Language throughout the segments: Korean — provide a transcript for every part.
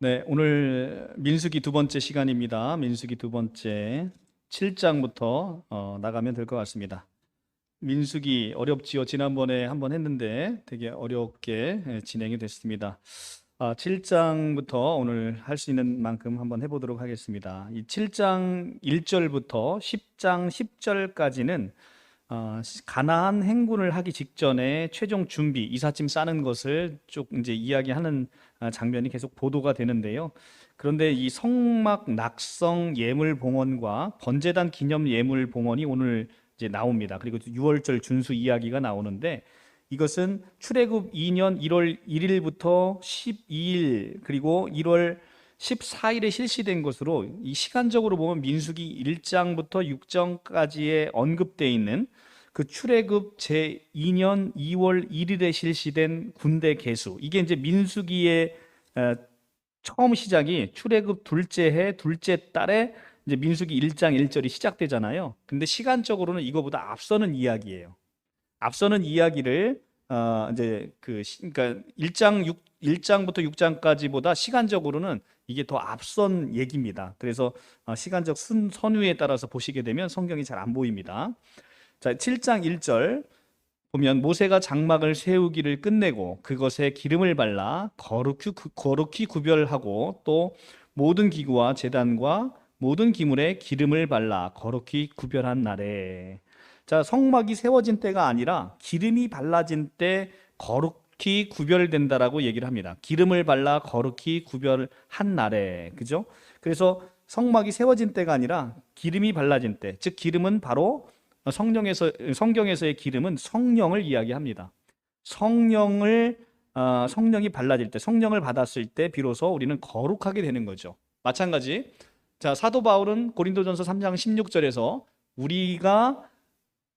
네, 오늘 민수기 두 번째 시간입니다. 민수기 두 번째 7장부터 나가면 될 것 같습니다. 민수기 어렵지요. 지난번에 한번 했는데 되게 어렵게 진행이 됐습니다. 7장부터 오늘 할 수 있는 만큼 한번 해보도록 하겠습니다. 이 7장 1절부터 10장 10절까지는 가나안 행군을 하기 직전에 최종 준비, 이삿짐 싸는 것을 쭉 이제 이야기하는 장면이 계속 보도가 되는데요. 그런데 이 성막 낙성 예물 봉헌과 번제단 기념 예물 봉헌이 오늘 이제 나옵니다. 그리고 6월절 준수 이야기가 나오는데 이것은 출애굽 2년 1월 1일부터 12일 그리고 1월 14일에 실시된 것으로 이 시간적으로 보면 민수기 1장부터 6장까지에 언급되어 있는 그 출애굽 제2년 2월 1일에 실시된 군대 계수, 이게 이제 민수기의 처음 시작이 출애굽 둘째 해 둘째 달에 이제 민수기 1장 1절이 시작되잖아요. 근데 시간적으로는 이거보다 앞서는 이야기예요. 앞서는 이야기를 이제 그러니까 1장부터 6장까지보다 시간적으로는 이게 더 앞선 얘기입니다. 그래서 시간적 선후에 따라서 보시게 되면 성경이 잘 안 보입니다. 자, 7장 1절 보면 모세가 장막을 세우기를 끝내고 그것에 기름을 발라 거룩히 구별하고 또 모든 기구와 제단과 모든 기물에 기름을 발라 거룩히 구별한 날에, 자, 성막이 세워진 때가 아니라 기름이 발라진 때 거룩히 구별된다라고 얘기를 합니다. 기름을 발라 거룩히 구별한 날에, 그죠? 그래서 성막이 세워진 때가 아니라 기름이 발라진 때, 즉 기름은 바로 성경에서의 기름은 성령을 이야기합니다. 성령이 발라질 때, 성령을 받았을 때 비로소 우리는 거룩하게 되는 거죠. 마찬가지. 자, 사도 바울은 고린도전서 3장 16절에서 우리가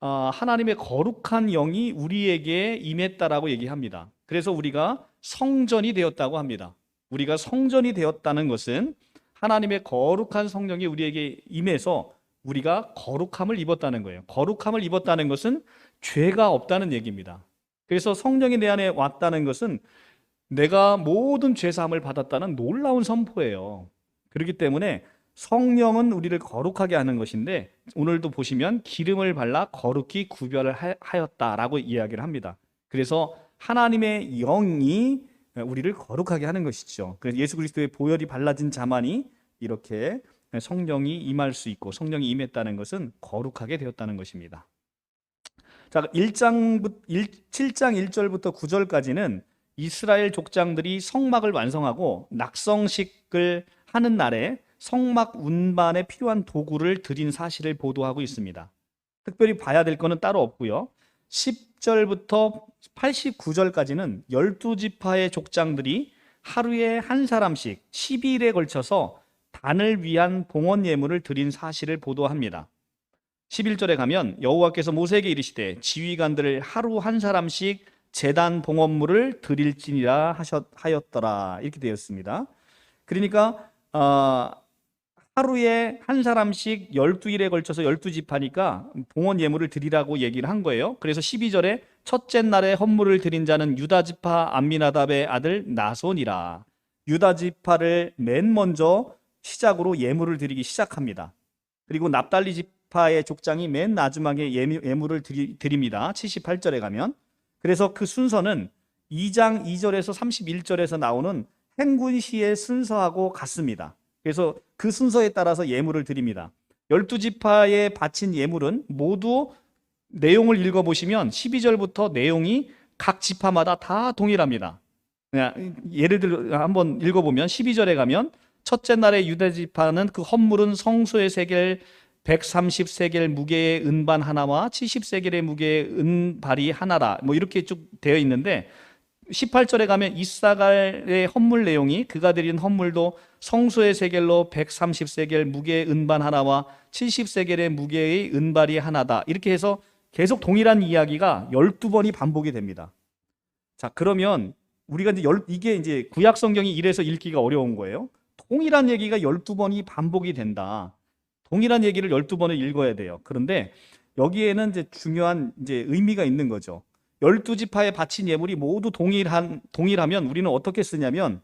하나님의 거룩한 영이 우리에게 임했다라고 얘기합니다. 그래서 우리가 성전이 되었다고 합니다. 우리가 성전이 되었다는 것은 하나님의 거룩한 성령이 우리에게 임해서 우리가 거룩함을 입었다는 거예요. 거룩함을 입었다는 것은 죄가 없다는 얘기입니다. 그래서 성령이 내 안에 왔다는 것은 내가 모든 죄 사함을 받았다는 놀라운 선포예요. 그렇기 때문에 성령은 우리를 거룩하게 하는 것인데 오늘도 보시면 기름을 발라 거룩히 구별을 하였다라고 이야기를 합니다. 그래서 하나님의 영이 우리를 거룩하게 하는 것이죠. 그래서 예수 그리스도의 보혈이 발라진 자만이 이렇게 성령이 임할 수 있고, 성령이 임했다는 것은 거룩하게 되었다는 것입니다. 자, 7장 1절부터 9절까지는 이스라엘 족장들이 성막을 완성하고 낙성식을 하는 날에 성막 운반에 필요한 도구를 드린 사실을 보도하고 있습니다. 특별히 봐야 될 것은 따로 없고요. 10절부터 89절까지는 12지파의 족장들이 하루에 한 사람씩 12일에 걸쳐서 단을 위한 봉헌 예물을 드린 사실을 보도합니다. 11절에 가면 여호와께서 모세에게 이르시되 지휘관들을 하루 한 사람씩 제단 봉헌물을 드릴지니라 하였더라, 이렇게 되었습니다. 그러니까 하루에 한 사람씩 12일에 걸쳐서 12지파니까 봉헌 예물을 드리라고 얘기를 한 거예요. 그래서 12절에 첫째 날에 헌물을 드린 자는 유다지파 암미나답의 아들 나손이라. 유다지파를 맨 먼저 시작으로 예물을 드리기 시작합니다. 그리고 납달리 지파의 족장이 맨 마지막에 예물을 드립니다. 78절에 가면. 그래서 그 순서는 2장 2절에서 31절에서 나오는 행군시의 순서하고 같습니다. 그래서 그 순서에 따라서 예물을 드립니다. 12지파에 바친 예물은 모두 내용을 읽어보시면 12절부터 내용이 각 지파마다 다 동일합니다. 예를 들어 한번 읽어보면 12절에 가면 첫째 날에 유다지파는 그 헌물은 성소의 세겔 130세겔 무게의 은반 하나와 70세겔의 무게의 은발이 하나라, 뭐 이렇게 쭉 되어 있는데 18절에 가면 이사갈의 헌물 내용이 그가 드린 헌물도 성소의 세겔로 130세겔 무게의 은반 하나와 70세겔의 무게의 은발이 하나다, 이렇게 해서 계속 동일한 이야기가 12번이 반복이 됩니다. 자, 그러면 우리가 이게 이제 구약 성경이 이래서 읽기가 어려운 거예요. 동일한 얘기가 12번이 반복이 된다. 동일한 얘기를 12번을 읽어야 돼요. 그런데 여기에는 이제 중요한 이제 의미가 있는 거죠. 12지파에 바친 예물이 모두 동일하면 우리는 어떻게 쓰냐면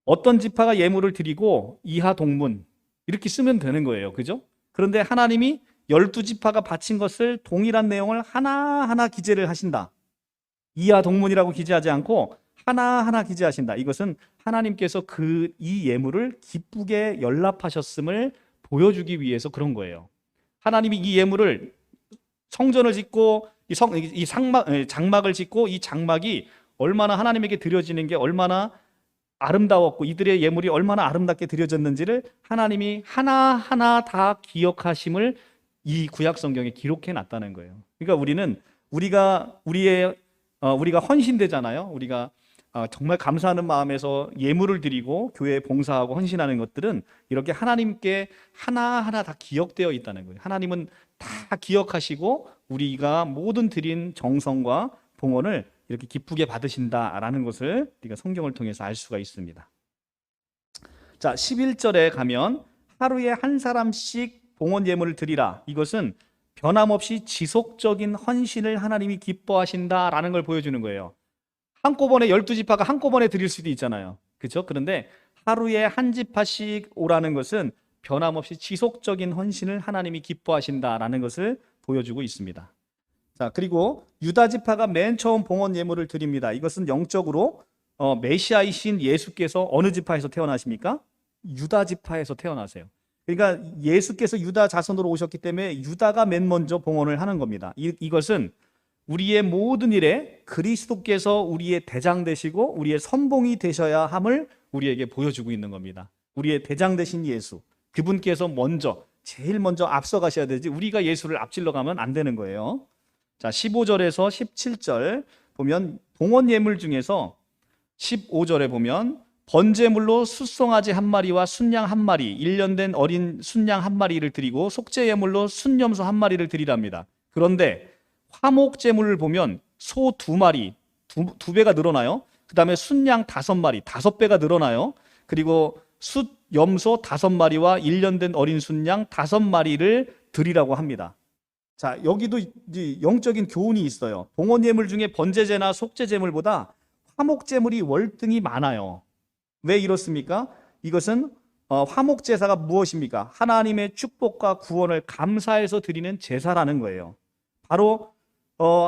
어떤 지파가 예물을 드리고 이하 동문 이렇게 쓰면 되는 거예요. 그죠? 그런데 하나님이 12지파가 바친 것을 동일한 내용을 하나하나 기재를 하신다. 이하 동문이라고 기재하지 않고 하나하나 기재하신다. 이것은 하나님께서 이 예물을 기쁘게 연락하셨음을 보여주기 위해서 그런 거예요. 하나님이 이 예물을 성전을 짓고 장막을 짓고 이 장막이 얼마나 하나님에게 드려지는 게 얼마나 아름다웠고 이들의 예물이 얼마나 아름답게 드려졌는지를 하나님이 하나하나 다 기억하심을 이 구약 성경에 기록해 놨다는 거예요. 그러니까 우리가 헌신되잖아요. 우리가 정말 감사하는 마음에서 예물을 드리고 교회에 봉사하고 헌신하는 것들은 이렇게 하나님께 하나하나 다 기억되어 있다는 거예요. 하나님은 다 기억하시고 우리가 모든 드린 정성과 봉헌을 이렇게 기쁘게 받으신다라는 것을 우리가 성경을 통해서 알 수가 있습니다. 자, 11절에 가면 하루에 한 사람씩 봉헌 예물을 드리라. 이것은 변함없이 지속적인 헌신을 하나님이 기뻐하신다라는 걸 보여주는 거예요. 한꺼번에 12지파가 한꺼번에 드릴 수도 있잖아요. 그렇죠? 그런데 하루에 한 지파씩 오라는 것은 변함없이 지속적인 헌신을 하나님이 기뻐하신다라는 것을 보여주고 있습니다. 자, 그리고 유다 지파가 맨 처음 봉헌 예물을 드립니다. 이것은 영적으로 메시아이신 예수께서 어느 지파에서 태어나십니까? 유다 지파에서 태어나세요. 그러니까 예수께서 유다 자손으로 오셨기 때문에 유다가 맨 먼저 봉헌을 하는 겁니다. 이것은 우리의 모든 일에 그리스도께서 우리의 대장 되시고 우리의 선봉이 되셔야 함을 우리에게 보여주고 있는 겁니다. 우리의 대장 되신 예수, 그분께서 제일 먼저 앞서가셔야 되지 우리가 예수를 앞질러 가면 안 되는 거예요. 자, 15절에서 17절 보면 봉헌 예물 중에서 15절에 보면 번제물로 숫송아지 한 마리와 순양 한 마리, 1년 된 어린 순양 한 마리를 드리고 속죄 예물로 순염소 한 마리를 드리랍니다. 그런데 화목 제물을 보면 소 2마리, 두 배가 늘어나요. 그 다음에 순양 5마리, 5배가 늘어나요. 그리고 숫염소 5마리와 1년 된 어린 순양 5마리를 드리라고 합니다. 자, 여기도 이제 영적인 교훈이 있어요. 봉헌 예물 중에 번제제나 속죄 제물보다 화목 제물이 월등히 많아요. 왜 이렇습니까? 이것은 화목 제사가 무엇입니까? 하나님의 축복과 구원을 감사해서 드리는 제사라는 거예요. 바로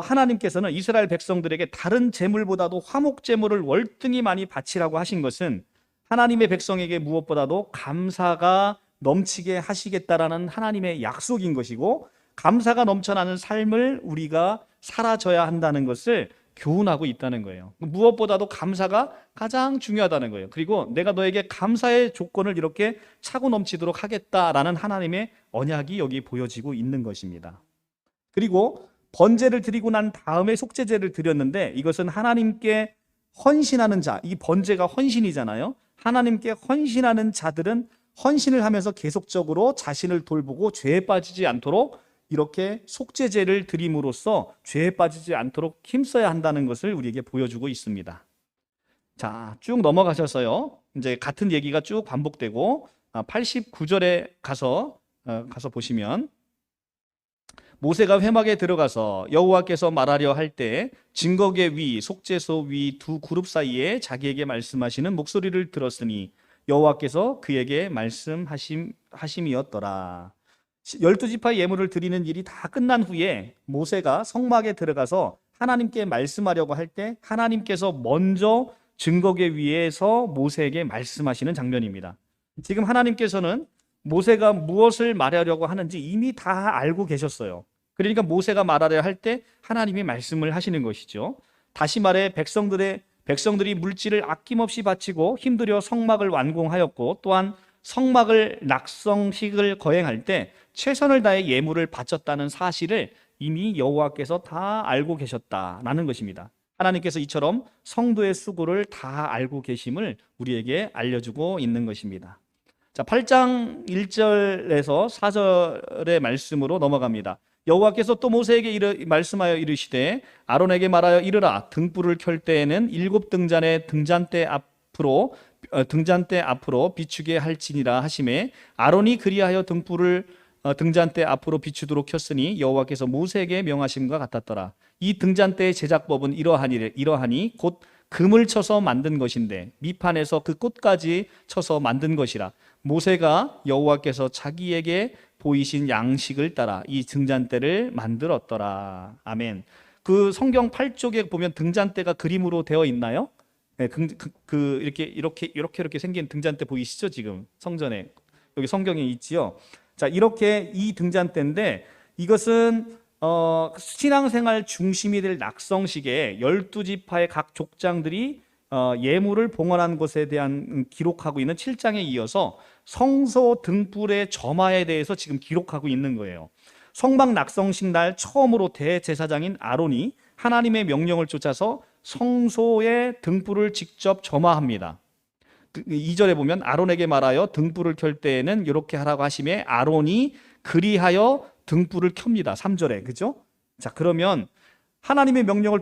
하나님께서는 이스라엘 백성들에게 다른 제물보다도 화목 제물을 월등히 많이 바치라고 하신 것은 하나님의 백성에게 무엇보다도 감사가 넘치게 하시겠다라는 하나님의 약속인 것이고 감사가 넘쳐나는 삶을 우리가 살아져야 한다는 것을 교훈하고 있다는 거예요. 무엇보다도 감사가 가장 중요하다는 거예요. 그리고 내가 너에게 감사의 조건을 이렇게 차고 넘치도록 하겠다라는 하나님의 언약이 여기 보여지고 있는 것입니다. 그리고 번제를 드리고 난 다음에 속죄제를 드렸는데 이것은 하나님께 헌신하는 자, 이 번제가 헌신이잖아요. 하나님께 헌신하는 자들은 헌신을 하면서 계속적으로 자신을 돌보고 죄에 빠지지 않도록 이렇게 속죄제를 드림으로써 죄에 빠지지 않도록 힘써야 한다는 것을 우리에게 보여주고 있습니다. 자, 쭉 넘어가셔서요. 이제 같은 얘기가 쭉 반복되고 89절에 가서 보시면 모세가 회막에 들어가서 여호와께서 말하려 할 때 증거계 위, 속죄소 위 두 그룹 사이에 자기에게 말씀하시는 목소리를 들었으니 여호와께서 그에게 말씀하심이었더라. 12지파 예물을 드리는 일이 다 끝난 후에 모세가 성막에 들어가서 하나님께 말씀하려고 할 때 하나님께서 먼저 증거계 위에서 모세에게 말씀하시는 장면입니다. 지금 하나님께서는 모세가 무엇을 말하려고 하는지 이미 다 알고 계셨어요. 그러니까 모세가 말하려 할 때 하나님이 말씀을 하시는 것이죠. 다시 말해 백성들이 물질을 아낌없이 바치고 힘들여 성막을 완공하였고 또한 성막을 낙성식을 거행할 때 최선을 다해 예물을 바쳤다는 사실을 이미 여호와께서 다 알고 계셨다라는 것입니다. 하나님께서 이처럼 성도의 수고를 다 알고 계심을 우리에게 알려주고 있는 것입니다. 자, 8장 1절에서 4절의 말씀으로 넘어갑니다. 여호와께서 또 모세에게 말씀하여 이르시되 아론에게 말하여 이르라 등불을 켤 때에는 7등잔의 등잔대 앞으로 비추게 할지니라 하시매 아론이 그리하여 등불을 등잔대 앞으로 비추도록 켰으니 여호와께서 모세에게 명하심과 같았더라. 이 등잔대의 제작법은 이러하니 곧 금을 쳐서 만든 것인데 밑판에서 그 꽃까지 쳐서 만든 것이라. 모세가 여호와께서 자기에게 보이신 양식을 따라 이 등잔대를 만들었더라. 아멘. 그 성경 8쪽에 보면 등잔대가 그림으로 되어 있나요? 네, 이렇게 생긴 등잔대 보이시죠? 지금 성전에 여기 성경에 있지요. 자, 이렇게 이 등잔대인데 이것은 신앙생활 중심이 될 낙성식에 12지파의 각 족장들이 예물을 봉헌한 것에 대한 기록하고 있는 7장에 이어서 성소 등불의 점화에 대해서 지금 기록하고 있는 거예요. 성막 낙성식 날 처음으로 대제사장인 아론이 하나님의 명령을 쫓아서 성소의 등불을 직접 점화합니다. 2절에 보면 아론에게 말하여 등불을 켤 때에는 이렇게 하라고 하심에 아론이 그리하여 등불을 켭니다. 3절에. 그죠? 자, 그러면 하나님의 명령을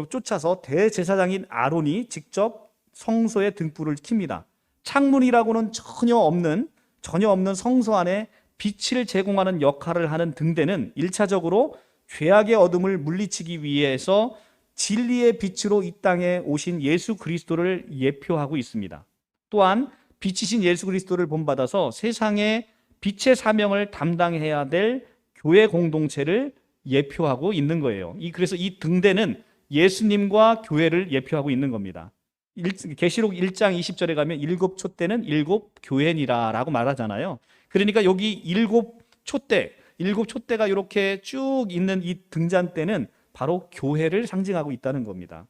쫓아서 대제사장인 아론이 직접 성소에 등불을 켭니다. 창문이라고는 전혀 없는 성소 안에 빛을 제공하는 역할을 하는 등대는 1차적으로 죄악의 어둠을 물리치기 위해서 진리의 빛으로 이 땅에 오신 예수 그리스도를 예표하고 있습니다. 또한 빛이신 예수 그리스도를 본받아서 세상에 빛의 사명을 담당해야 될 교회 공동체를 예표하고 있는 거예요. 그래서 이 등대는 예수님과 교회를 예표하고 있는 겁니다. 계시록 1장 20절에 가면 7촛대는 7교회니라 라고 말하잖아요. 그러니까 여기 7촛대가 이렇게 쭉 있는 이 등잔대는 바로 교회를 상징하고 있다는 겁니다.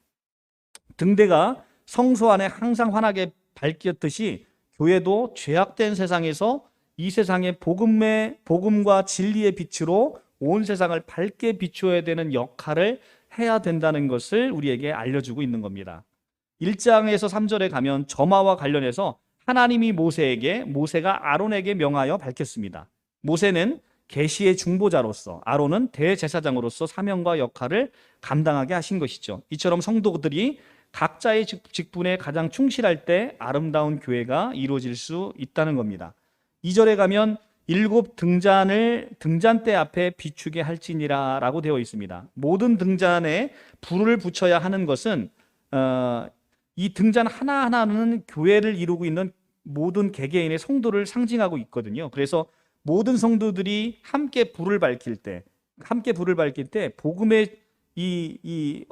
등대가 성소 안에 항상 환하게 밝혔듯이 교회도 죄악된 세상에서 이 세상의 복음과 진리의 빛으로 온 세상을 밝게 비추어야 되는 역할을 해야 된다는 것을 우리에게 알려주고 있는 겁니다. 1장에서 3절에 가면 점화와 관련해서 하나님이 모세가 아론에게 명하여 밝혔습니다. 모세는 계시의 중보자로서, 아론은 대제사장으로서 사명과 역할을 감당하게 하신 것이죠. 이처럼 성도들이 각자의 직분에 가장 충실할 때 아름다운 교회가 이루어질 수 있다는 겁니다. 2절에 가면 7 등잔을 등잔대 앞에 비추게 할지니라 라고 되어 있습니다. 모든 등잔에 불을 붙여야 하는 것은 이 등잔 하나하나는 교회를 이루고 있는 모든 개개인의 성도를 상징하고 있거든요. 그래서 모든 성도들이 함께 불을 밝힐 때 복음의 이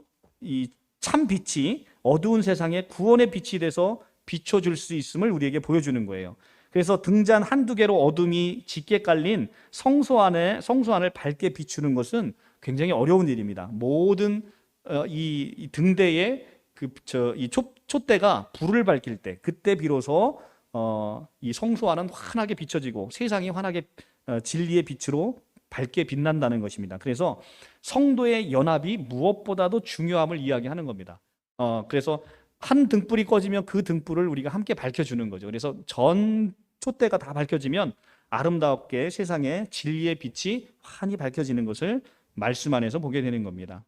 참 빛이 어두운 세상에 구원의 빛이 돼서 비춰줄 수 있음을 우리에게 보여주는 거예요. 그래서 등잔 한두 개로 어둠이 짙게 깔린 성소 안을 밝게 비추는 것은 굉장히 어려운 일입니다. 모든 이 등대에 이 촛대가 불을 밝힐 때, 그때 비로소 이 성소 안은 환하게 비춰지고 세상이 환하게 진리의 빛으로 밝게 빛난다는 것입니다. 그래서 성도의 연합이 무엇보다도 중요함을 이야기하는 겁니다. 그래서 한 등불이 꺼지면 그 등불을 우리가 함께 밝혀주는 거죠. 그래서 전 촛대가 다 밝혀지면 아름답게 세상에 진리의 빛이 환히 밝혀지는 것을 말씀 안에서 보게 되는 겁니다.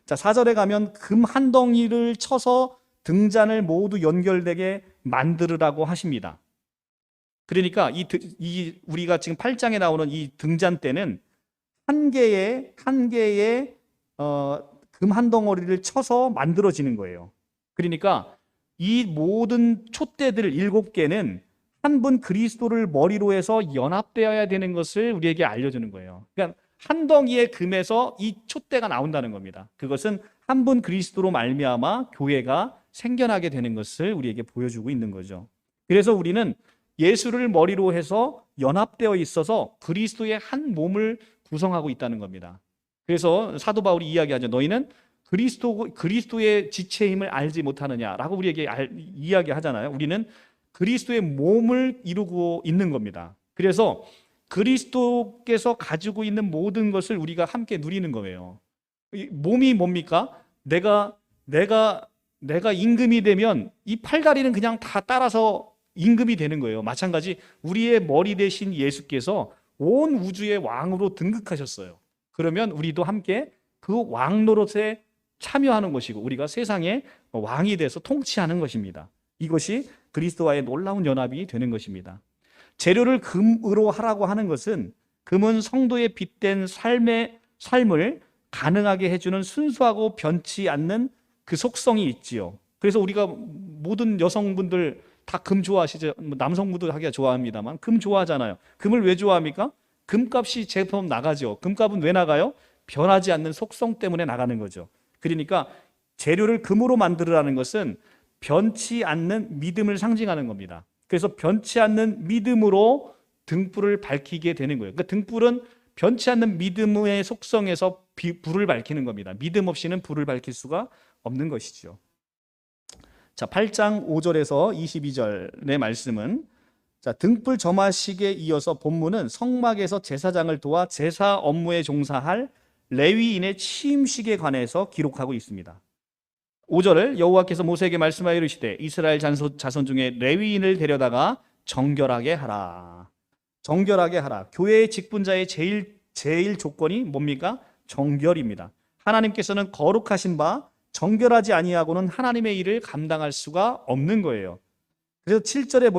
자, 4절에 가면 금 한 덩이를 쳐서 등잔을 모두 연결되게 만들으라고 하십니다. 그러니까 우리가 지금 8장에 나오는 이 등잔대는 한 개의 금 한 덩어리를 쳐서 만들어지는 거예요. 그러니까 이 모든 촛대들 7개는 한 분 그리스도를 머리로 해서 연합되어야 되는 것을 우리에게 알려주는 거예요. 그러니까 한 덩이의 금에서 이 촛대가 나온다는 겁니다. 그것은 한 분 그리스도로 말미암아 교회가 생겨나게 되는 것을 우리에게 보여주고 있는 거죠. 그래서 우리는 예수를 머리로 해서 연합되어 있어서 그리스도의 한 몸을 구성하고 있다는 겁니다. 그래서 사도 바울이 이야기하죠. 너희는 그리스도의 지체의 힘을 알지 못하느냐라고 우리에게 이야기하잖아요. 우리는 그리스도의 몸을 이루고 있는 겁니다. 그래서 그리스도께서 가지고 있는 모든 것을 우리가 함께 누리는 거예요. 몸이 뭡니까? 내가 임금이 되면 이 팔다리는 그냥 다 따라서 임금이 되는 거예요. 마찬가지 우리의 머리 대신 예수께서 온 우주의 왕으로 등극하셨어요. 그러면 우리도 함께 그 왕 노릇에 참여하는 것이고 우리가 세상의 왕이 돼서 통치하는 것입니다. 이것이 그리스도와의 놀라운 연합이 되는 것입니다. 재료를 금으로 하라고 하는 것은 금은 성도의 빛된 삶을 가능하게 해주는 순수하고 변치 않는 그 속성이 있지요. 그래서 우리가 모든 여성분들 다 금 좋아하시죠? 남성분도 하기가 좋아합니다만 금 좋아하잖아요. 금을 왜 좋아합니까? 금값이 제법 나가죠. 금값은 왜 나가요? 변하지 않는 속성 때문에 나가는 거죠. 그러니까 재료를 금으로 만들으라는 것은 변치 않는 믿음을 상징하는 겁니다. 그래서 변치 않는 믿음으로 등불을 밝히게 되는 거예요. 그러니까 등불은 변치 않는 믿음의 속성에서 불을 밝히는 겁니다. 믿음 없이는 불을 밝힐 수가 없는 것이죠. 자, 8장 5절에서 22절의 말씀은, 자, 등불 점화식에 이어서 본문은 성막에서 제사장을 도와 제사 업무에 종사할 레위인의 취임식에 관해서 기록하고 있습니다. 5절을 여호와께서 모세에게 말씀하여 이르시되 이스라엘 자손 중에 레위인을 데려다가 정결하게 하라. 정결하게 하라. 교회의 직분자의 제일 조건이 뭡니까? 정결입니다. 하나님께서는 거룩하신 바 정결하지 아니하고는 하나님의 일을 감당할 수가 없는 거예요. 그래서 7절에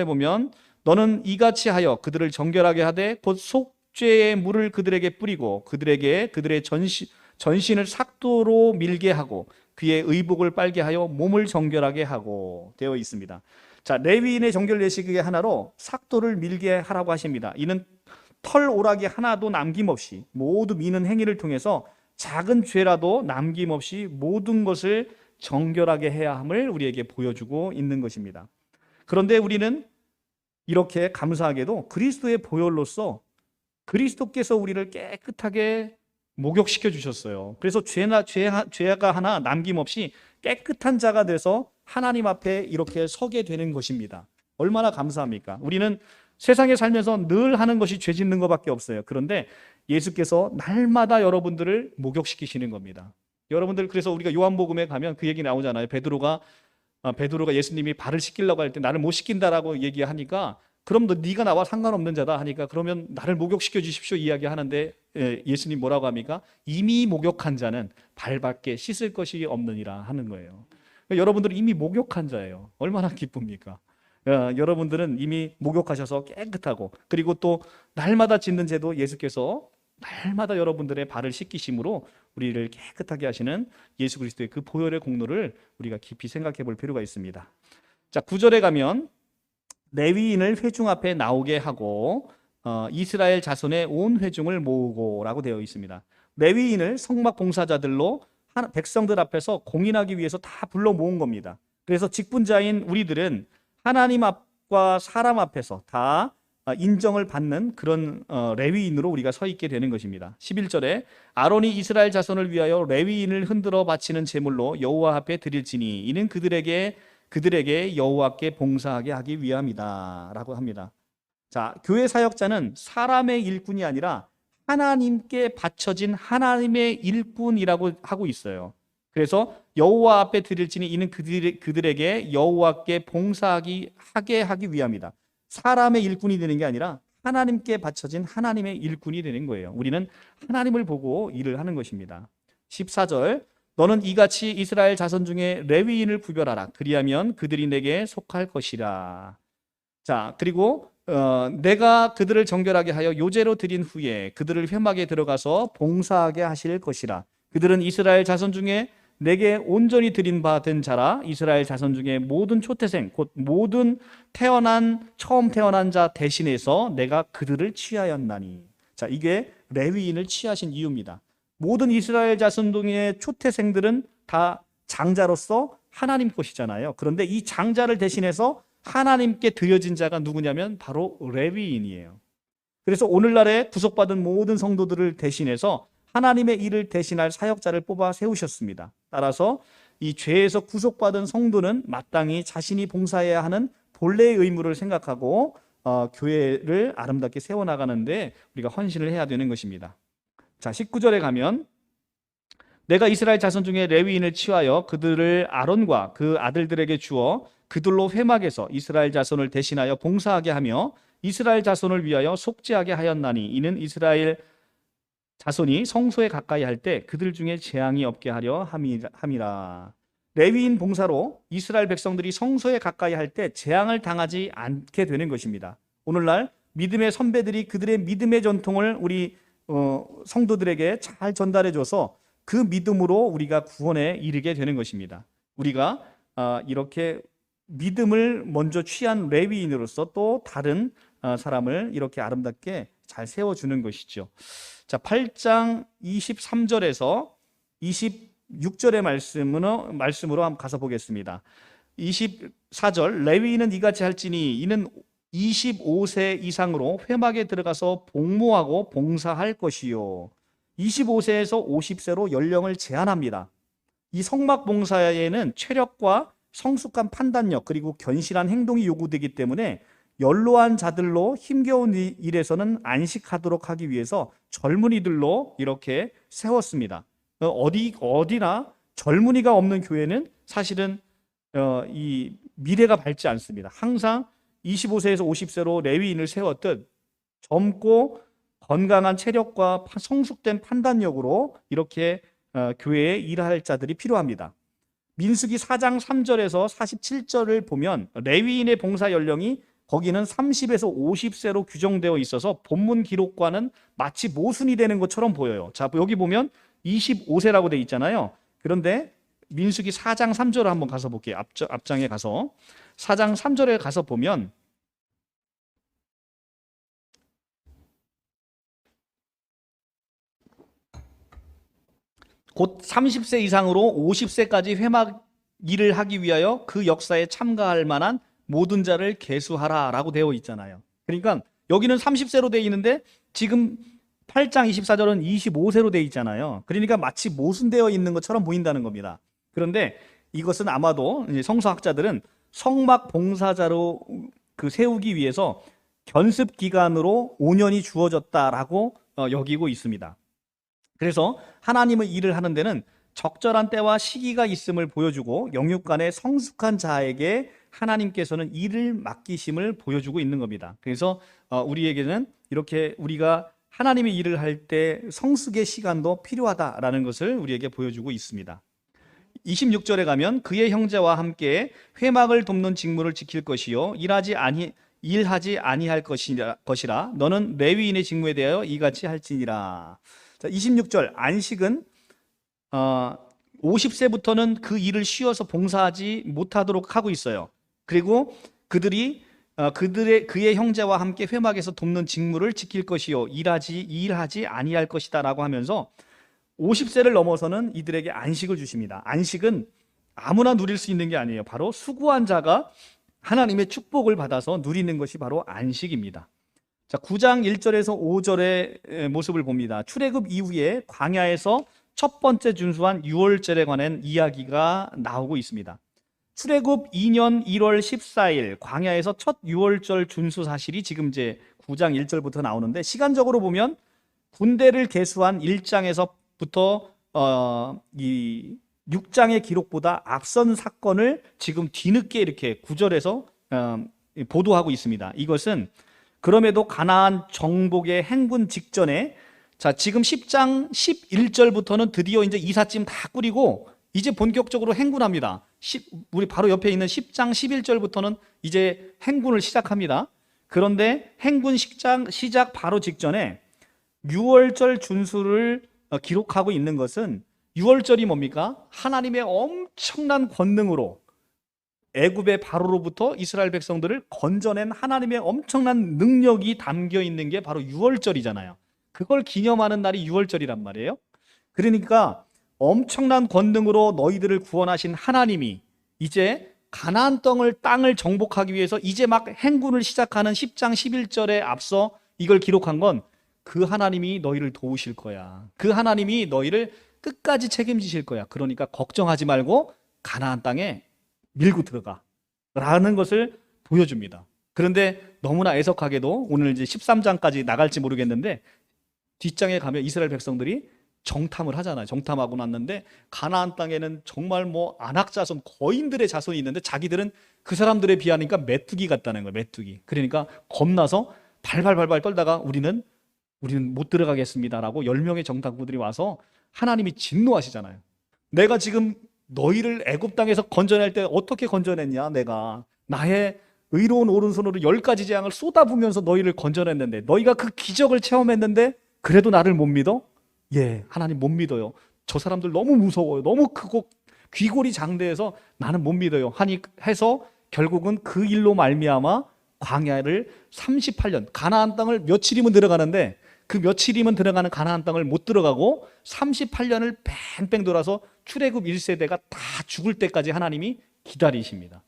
보면 너는 이같이 하여 그들을 정결하게 하되 곧 속죄의 물을 그들에게 뿌리고 그들의 전신을 삭도로 밀게 하고 그의 의복을 빨게 하여 몸을 정결하게 하고 되어 있습니다. 자, 레위인의 정결 예식의 하나로 삭도를 밀게 하라고 하십니다. 이는 털 오락이 하나도 남김없이 모두 미는 행위를 통해서 작은 죄라도 남김없이 모든 것을 정결하게 해야 함을 우리에게 보여주고 있는 것입니다. 그런데 우리는 이렇게 감사하게도 그리스도의 보혈로서 그리스도께서 우리를 깨끗하게 목욕시켜 주셨어요. 그래서 죄가 하나 남김없이 깨끗한 자가 돼서 하나님 앞에 이렇게 서게 되는 것입니다. 얼마나 감사합니까? 우리는 세상에 살면서 늘 하는 것이 죄 짓는 것밖에 없어요. 그런데 예수께서 날마다 여러분들을 목욕시키시는 겁니다. 여러분들, 그래서 우리가 요한복음에 가면 그 얘기 나오잖아요. 베드로가 예수님이 발을 씻기려고 할 때 나를 못 씻긴다라고 얘기하니까, 그럼 네가 나와 상관없는 자다 하니까, 그러면 나를 목욕시켜 주십시오 이야기하는데 예수님 뭐라고 합니까? 이미 목욕한 자는 발밖에 씻을 것이 없느니라 하는 거예요. 그러니까 여러분들은 이미 목욕한 자예요. 얼마나 기쁩니까? 여러분들은 이미 목욕하셔서 깨끗하고, 그리고 또 날마다 짓는 죄도 예수께서 날마다 여러분들의 발을 씻기심으로 우리를 깨끗하게 하시는 예수 그리스도의 그 보혈의 공로를 우리가 깊이 생각해 볼 필요가 있습니다. 자, 9절에 가면 레위인을 회중 앞에 나오게 하고 이스라엘 자손의 온 회중을 모으고 라고 되어 있습니다. 레위인을 성막 봉사자들로 백성들 앞에서 공인하기 위해서 다 불러 모은 겁니다. 그래서 직분자인 우리들은 하나님 앞과 사람 앞에서 다 인정을 받는 그런 레위인으로 우리가 서 있게 되는 것입니다. 11절에 아론이 이스라엘 자손을 위하여 레위인을 흔들어 바치는 제물로 여호와 앞에 드릴지니 이는 그들에게 여호와께 봉사하게 하기 위함이다 라고 합니다. 자, 교회 사역자는 사람의 일꾼이 아니라 하나님께 바쳐진 하나님의 일꾼이라고 하고 있어요. 그래서 여호와 앞에 드릴지니 이는 그들에게 여호와께 봉사하게 하기 위함이다. 사람의 일꾼이 되는 게 아니라 하나님께 바쳐진 하나님의 일꾼이 되는 거예요. 우리는 하나님을 보고 일을 하는 것입니다. 14절 너는 이같이 이스라엘 자손 중에 레위인을 구별하라. 그리하면 그들이 내게 속할 것이라. 자, 그리고 내가 그들을 정결하게 하여 요제로 드린 후에 그들을 회막에 들어가서 봉사하게 하실 것이라. 그들은 이스라엘 자손 중에 내게 온전히 드린 바 된 자라. 이스라엘 자손 중에 모든 초태생 곧 모든 처음 태어난 자 대신해서 내가 그들을 취하였나니. 자, 이게 레위인을 취하신 이유입니다. 모든 이스라엘 자손 중에 초태생들은 다 장자로서 하나님 것이잖아요. 그런데 이 장자를 대신해서 하나님께 드려진 자가 누구냐면 바로 레위인이에요. 그래서 오늘날에 구속받은 모든 성도들을 대신해서 하나님의 일을 대신할 사역자를 뽑아 세우셨습니다. 따라서 이 죄에서 구속받은 성도는 마땅히 자신이 봉사해야 하는 본래의 의무를 생각하고 교회를 아름답게 세워나가는데 우리가 헌신을 해야 되는 것입니다. 자, 19절에 가면 내가 이스라엘 자손 중에 레위인을 취하여 그들을 아론과 그 아들들에게 주어 그들로 회막에서 이스라엘 자손을 대신하여 봉사하게 하며 이스라엘 자손을 위하여 속죄하게 하였나니 이는 이스라엘 자손이 성소에 가까이 할 때 그들 중에 재앙이 없게 하려 함이라. 레위인 봉사로 이스라엘 백성들이 성소에 가까이 할 때 재앙을 당하지 않게 되는 것입니다. 오늘날 믿음의 선배들이 그들의 믿음의 전통을 우리 성도들에게 잘 전달해줘서 그 믿음으로 우리가 구원에 이르게 되는 것입니다. 우리가 이렇게 믿음을 먼저 취한 레위인으로서 또 다른 사람을 이렇게 아름답게 잘 세워주는 것이죠. 자, 8장 23절에서 26절의 말씀으로 한번 가서 보겠습니다. 24절, 레위인은 이같이 할지니 이는 25세 이상으로 회막에 들어가서 복무하고 봉사할 것이요. 25세에서 50세로 연령을 제한합니다. 이 성막 봉사에는 체력과 성숙한 판단력 그리고 견실한 행동이 요구되기 때문에 연로한 자들로 힘겨운 일에서는 안식하도록 하기 위해서 젊은이들로 이렇게 세웠습니다. 어디나 젊은이가 없는 교회는 사실은 이 미래가 밝지 않습니다. 항상 25세에서 50세로 레위인을 세웠듯 젊고 건강한 체력과 성숙된 판단력으로 이렇게 교회에 일할 자들이 필요합니다. 민수기 4장 3절에서 47절을 보면 레위인의 봉사 연령이 거기는 30에서 50세로 규정되어 있어서 본문 기록과는 마치 모순이 되는 것처럼 보여요. 자, 여기 보면 25세라고 돼 있잖아요. 그런데 민수기 4장 3절을 한번 가서 볼게요. 앞장에 가서 4장 3절에 가서 보면 곧 30세 이상으로 50세까지 회막 일을 하기 위하여 그 역사에 참가할 만한 모든 자를 계수하라 라고 되어 있잖아요. 그러니까 여기는 30세로 되어 있는데 지금 8장 24절은 25세로 되어 있잖아요. 그러니까 마치 모순되어 있는 것처럼 보인다는 겁니다. 그런데 이것은 아마도 성서학자들은 성막 봉사자로 세우기 위해서 견습 기간으로 5년이 주어졌다라고 여기고 있습니다. 그래서 하나님의 일을 하는 데는 적절한 때와 시기가 있음을 보여주고 영육간의 성숙한 자에게 하나님께서는 일을 맡기심을 보여주고 있는 겁니다. 그래서 우리에게는 이렇게 우리가 하나님의 일을 할 때 성숙의 시간도 필요하다라는 것을 우리에게 보여주고 있습니다. 26절에 가면 그의 형제와 함께 회막을 돕는 직무를 지킬 것이요 일하지 아니할 것이라 너는 레위인의 직무에 대하여 이같이 할지니라. 자, 26절 안식은 50세부터는 그 일을 쉬어서 봉사하지 못하도록 하고 있어요. 그리고 그의 형제와 함께 회막에서 돕는 직무를 지킬 것이요 일하지 아니할 것이다라고 하면서 50세를 넘어서는 이들에게 안식을 주십니다. 안식은 아무나 누릴 수 있는 게 아니에요. 바로 수고한 자가 하나님의 축복을 받아서 누리는 것이 바로 안식입니다. 자, 9장 1절에서 5절의 모습을 봅니다. 출애굽 이후에 광야에서 첫 번째 준수한 유월절에 관한 이야기가 나오고 있습니다. 출애굽 2년 1월 14일 광야에서 첫 유월절 준수 사실이 지금 이제 9장 1절부터 나오는데 시간적으로 보면 군대를 계수한 1장에서부터 이 6장의 기록보다 앞선 사건을 지금 뒤늦게 이렇게 9절에서 보도하고 있습니다. 이것은 그럼에도 가나안 정복의 행군 직전에 자, 지금 10장 11절부터는 드디어 이제 이삿짐 다 꾸리고 이제 본격적으로 행군합니다. 우리 바로 옆에 있는 10장 11절부터는 이제 행군을 시작합니다. 그런데 행군 시작 바로 직전에 유월절 준수를 기록하고 있는 것은 유월절이 뭡니까? 하나님의 엄청난 권능으로 애굽의 바로로부터 이스라엘 백성들을 건져낸 하나님의 엄청난 능력이 담겨 있는 게 바로 유월절이잖아요. 그걸 기념하는 날이 유월절이란 말이에요. 그러니까 엄청난 권능으로 너희들을 구원하신 하나님이 이제 가나안 땅을 정복하기 위해서 이제 막 행군을 시작하는 10장 11절에 앞서 이걸 기록한 건 그 하나님이 너희를 도우실 거야. 그 하나님이 너희를 끝까지 책임지실 거야. 그러니까 걱정하지 말고 가나안 땅에 밀고 들어가 라는 것을 보여줍니다. 그런데 너무나 애석하게도 오늘 이제 13장까지 나갈지 모르겠는데 뒷장에 가면 이스라엘 백성들이 정탐을 하잖아요. 정탐하고 났는데 가나안 땅에는 정말 뭐 안악자손 거인들의 자손이 있는데 자기들은 그 사람들에 비하니까 메뚜기 같다는 거예요. 메뚜기. 그러니까 겁나서 발발발발 떨다가 우리는 못 들어가겠습니다라고 10명의 정탐꾼들이 와서 하나님이 진노하시잖아요. 내가 지금 너희를 애굽 땅에서 건져낼 때 어떻게 건져냈냐? 내가 나의 의로운 오른손으로 10가지 재앙을 쏟아부으면서 너희를 건져냈는데 너희가 그 기적을 체험했는데 그래도 나를 못 믿어? 예, 하나님 못 믿어요. 저 사람들 너무 무서워요. 너무 크고 귀골이 장대해서 나는 못 믿어요. 하니 해서 결국은 그 일로 말미암아 광야를 38년, 가나안 땅을 며칠이면 들어가는데 그 며칠이면 들어가는 가나안 땅을 못 들어가고 38년을 뺑뺑 돌아서 출애굽 1세대가 다 죽을 때까지 하나님이 기다리십니다.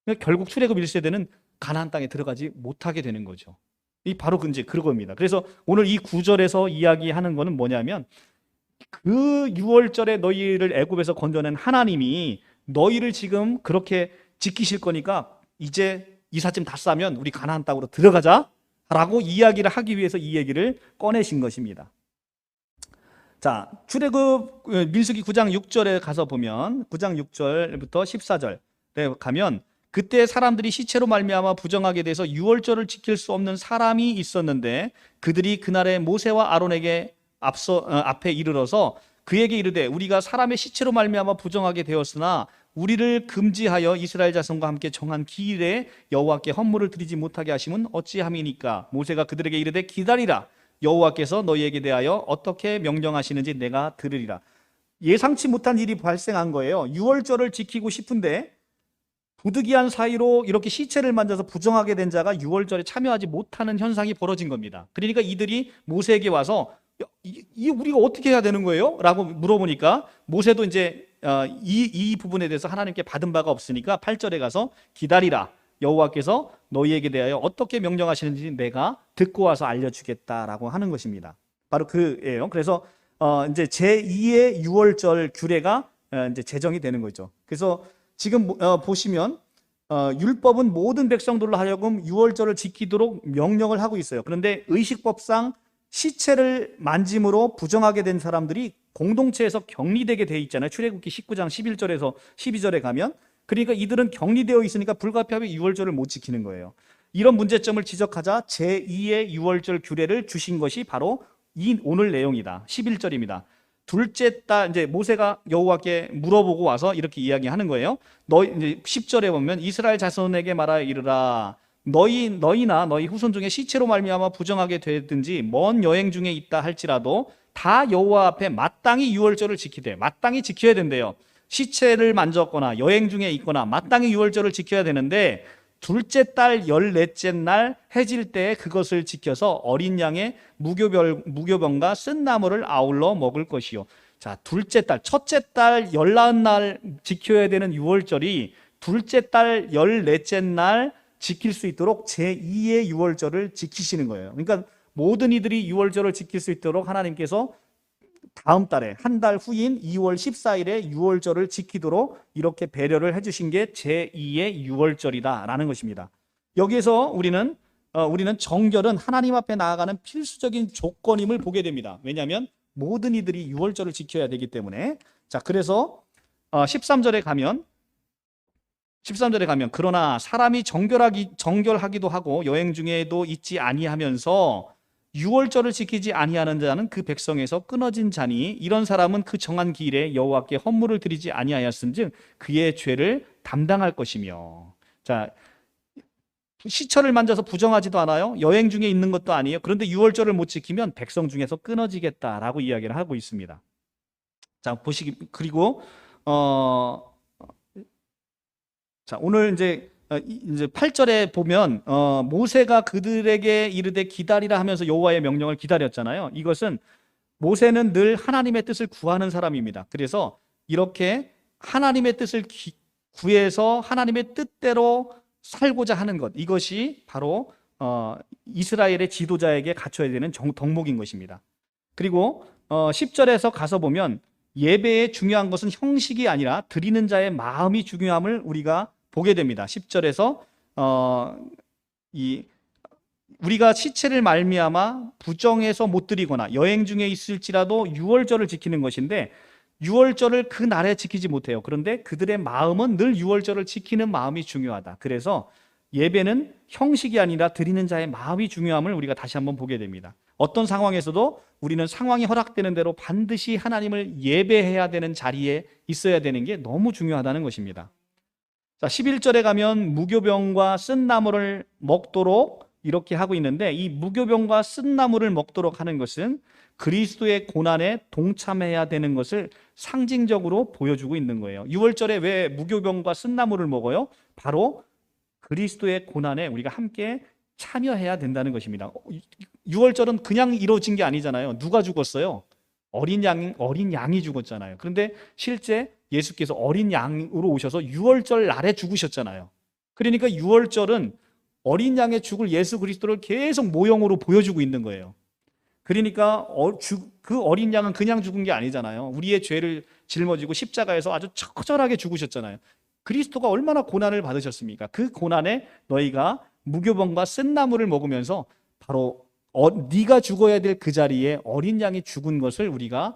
그러니까 결국 출애굽 1세대는 가나안 땅에 들어가지 못하게 되는 거죠. 이 바로 이제 그겁니다. 그래서 오늘 이 구절에서 이야기하는 거는 뭐냐면 그 6월절에 너희를 애굽에서 건져낸 하나님이 너희를 지금 그렇게 지키실 거니까 이제 이삿짐 다 싸면 우리 가나안 땅으로 들어가자 라고 이야기를 하기 위해서 이 얘기를 꺼내신 것입니다. 자, 출애굽 민수기 9장 6절에 가서 보면 9장 6절부터 14절에 가면 그때 사람들이 시체로 말미암아 부정하게 돼서 유월절을 지킬 수 없는 사람이 있었는데 그들이 그날에 모세와 아론에게 앞에 이르러서 그에게 이르되 우리가 사람의 시체로 말미암아 부정하게 되었으나 우리를 금지하여 이스라엘 자손과 함께 정한 기일에 여호와께 헌물을 드리지 못하게 하심은 어찌함이니까. 모세가 그들에게 이르되 기다리라. 여호와께서 너희에게 대하여 어떻게 명령하시는지 내가 들으리라. 예상치 못한 일이 발생한 거예요. 유월절을 지키고 싶은데 부득이한 사이로 이렇게 시체를 만져서 부정하게 된 자가 유월절에 참여하지 못하는 현상이 벌어진 겁니다. 그러니까 이들이 모세에게 와서 우리가 어떻게 해야 되는 거예요? 라고 물어보니까 모세도 이제 이 부분에 대해서 하나님께 받은 바가 없으니까 8절에 가서 기다리라. 여호와께서 너희에게 대하여 어떻게 명령하시는지 내가 듣고 와서 알려주겠다라고 하는 것입니다. 바로 그예요. 그래서 이제 제2의 유월절 규례가 이제 제정이 되는 거죠. 그래서 지금 보시면 율법은 모든 백성들로 하여금 유월절을 지키도록 명령을 하고 있어요. 그런데 의식법상 시체를 만짐으로 부정하게 된 사람들이 공동체에서 격리되게 돼 있잖아요. 출애굽기 19장 11절에서 12절에 가면. 그러니까 이들은 격리되어 있으니까 불가피하게 유월절을 못 지키는 거예요. 이런 문제점을 지적하자 제2의 유월절 규례를 주신 것이 바로 이 오늘 내용이다. 11절입니다. 둘째 달 이제 모세가 여호와께 물어보고 와서 이렇게 이야기하는 거예요. 이제 10절에 보면 이스라엘 자손에게 말하여 이르라. 너희나 너희 후손 중에 시체로 말미암아 부정하게 되든지 먼 여행 중에 있다 할지라도 다 여호와 앞에 마땅히 유월절을 지키되 마땅히 지켜야 된대요. 시체를 만졌거나 여행 중에 있거나 마땅히 유월절을 지켜야 되는데 둘째 달 14째 날 해질 때 그것을 지켜서 어린 양의 무교병과 쓴 나물을 아울러 먹을 것이요. 자, 둘째 달, 첫째 달 14날 지켜야 되는 유월절이 둘째 달 14째 날 지킬 수 있도록 제2의 유월절을 지키시는 거예요. 그러니까 모든 이들이 유월절을 지킬 수 있도록 하나님께서 다음 달에 한 달 후인 2월 14일에 유월절을 지키도록 이렇게 배려를 해주신 게 제2의 유월절이다라는 것입니다. 여기에서 우리는 정결은 하나님 앞에 나아가는 필수적인 조건임을 보게 됩니다. 왜냐하면 모든 이들이 유월절을 지켜야 되기 때문에. 자, 그래서 13절에 가면 그러나 사람이 정결하기도 하고 여행 중에도 있지 아니하면서 유월절을 지키지 아니하는 자는 그 백성에서 끊어진 자니 이런 사람은 그 정한 기일에 여호와께 헌물을 드리지 아니하였은즉 그의 죄를 담당할 것이며. 자, 시체를 만져서 부정하지도 않아요. 여행 중에 있는 것도 아니에요. 그런데 유월절을 못 지키면 백성 중에서 끊어지겠다라고 이야기를 하고 있습니다. 자, 그리고 자, 오늘 이제 8절에 보면 모세가 그들에게 이르되 기다리라 하면서 여호와의 명령을 기다렸잖아요. 이것은 모세는 늘 하나님의 뜻을 구하는 사람입니다. 그래서 이렇게 하나님의 뜻을 구해서 하나님의 뜻대로 살고자 하는 것, 이것이 바로 이스라엘의 지도자에게 갖춰야 되는 덕목인 것입니다. 그리고 10절에서 가서 보면 예배의 중요한 것은 형식이 아니라 드리는 자의 마음이 중요함을 우리가 보게 됩니다. 10절에서 우리가 시체를 말미암아 부정해서 못 드리거나 여행 중에 있을지라도 유월절을 지키는 것인데 유월절을 그 날에 지키지 못해요. 그런데 그들의 마음은 늘 유월절을 지키는 마음이 중요하다. 그래서 예배는 형식이 아니라 드리는 자의 마음이 중요함을 우리가 다시 한번 보게 됩니다. 어떤 상황에서도 우리는 상황이 허락되는 대로 반드시 하나님을 예배해야 되는 자리에 있어야 되는 게 너무 중요하다는 것입니다. 자, 11절에 가면 무교병과 쓴 나물을 먹도록 이렇게 하고 있는데 이 무교병과 쓴 나물을 먹도록 하는 것은 그리스도의 고난에 동참해야 되는 것을 상징적으로 보여주고 있는 거예요. 유월절에 왜 무교병과 쓴나물을 먹어요? 바로 그리스도의 고난에 우리가 함께 참여해야 된다는 것입니다. 유월절은 그냥 이루어진 게 아니잖아요. 누가 죽었어요? 어린 양이 죽었잖아요. 그런데 실제 예수께서 어린 양으로 오셔서 유월절 날에 죽으셨잖아요. 그러니까 유월절은 어린 양의 죽을 예수 그리스도를 계속 모형으로 보여주고 있는 거예요. 그러니까 그 어린 양은 그냥 죽은 게 아니잖아요. 우리의 죄를 짊어지고 십자가에서 아주 처절하게 죽으셨잖아요. 그리스도가 얼마나 고난을 받으셨습니까? 그 고난에 너희가 무교병과 쓴나물을 먹으면서 바로 네가 죽어야 될 그 자리에 어린 양이 죽은 것을 우리가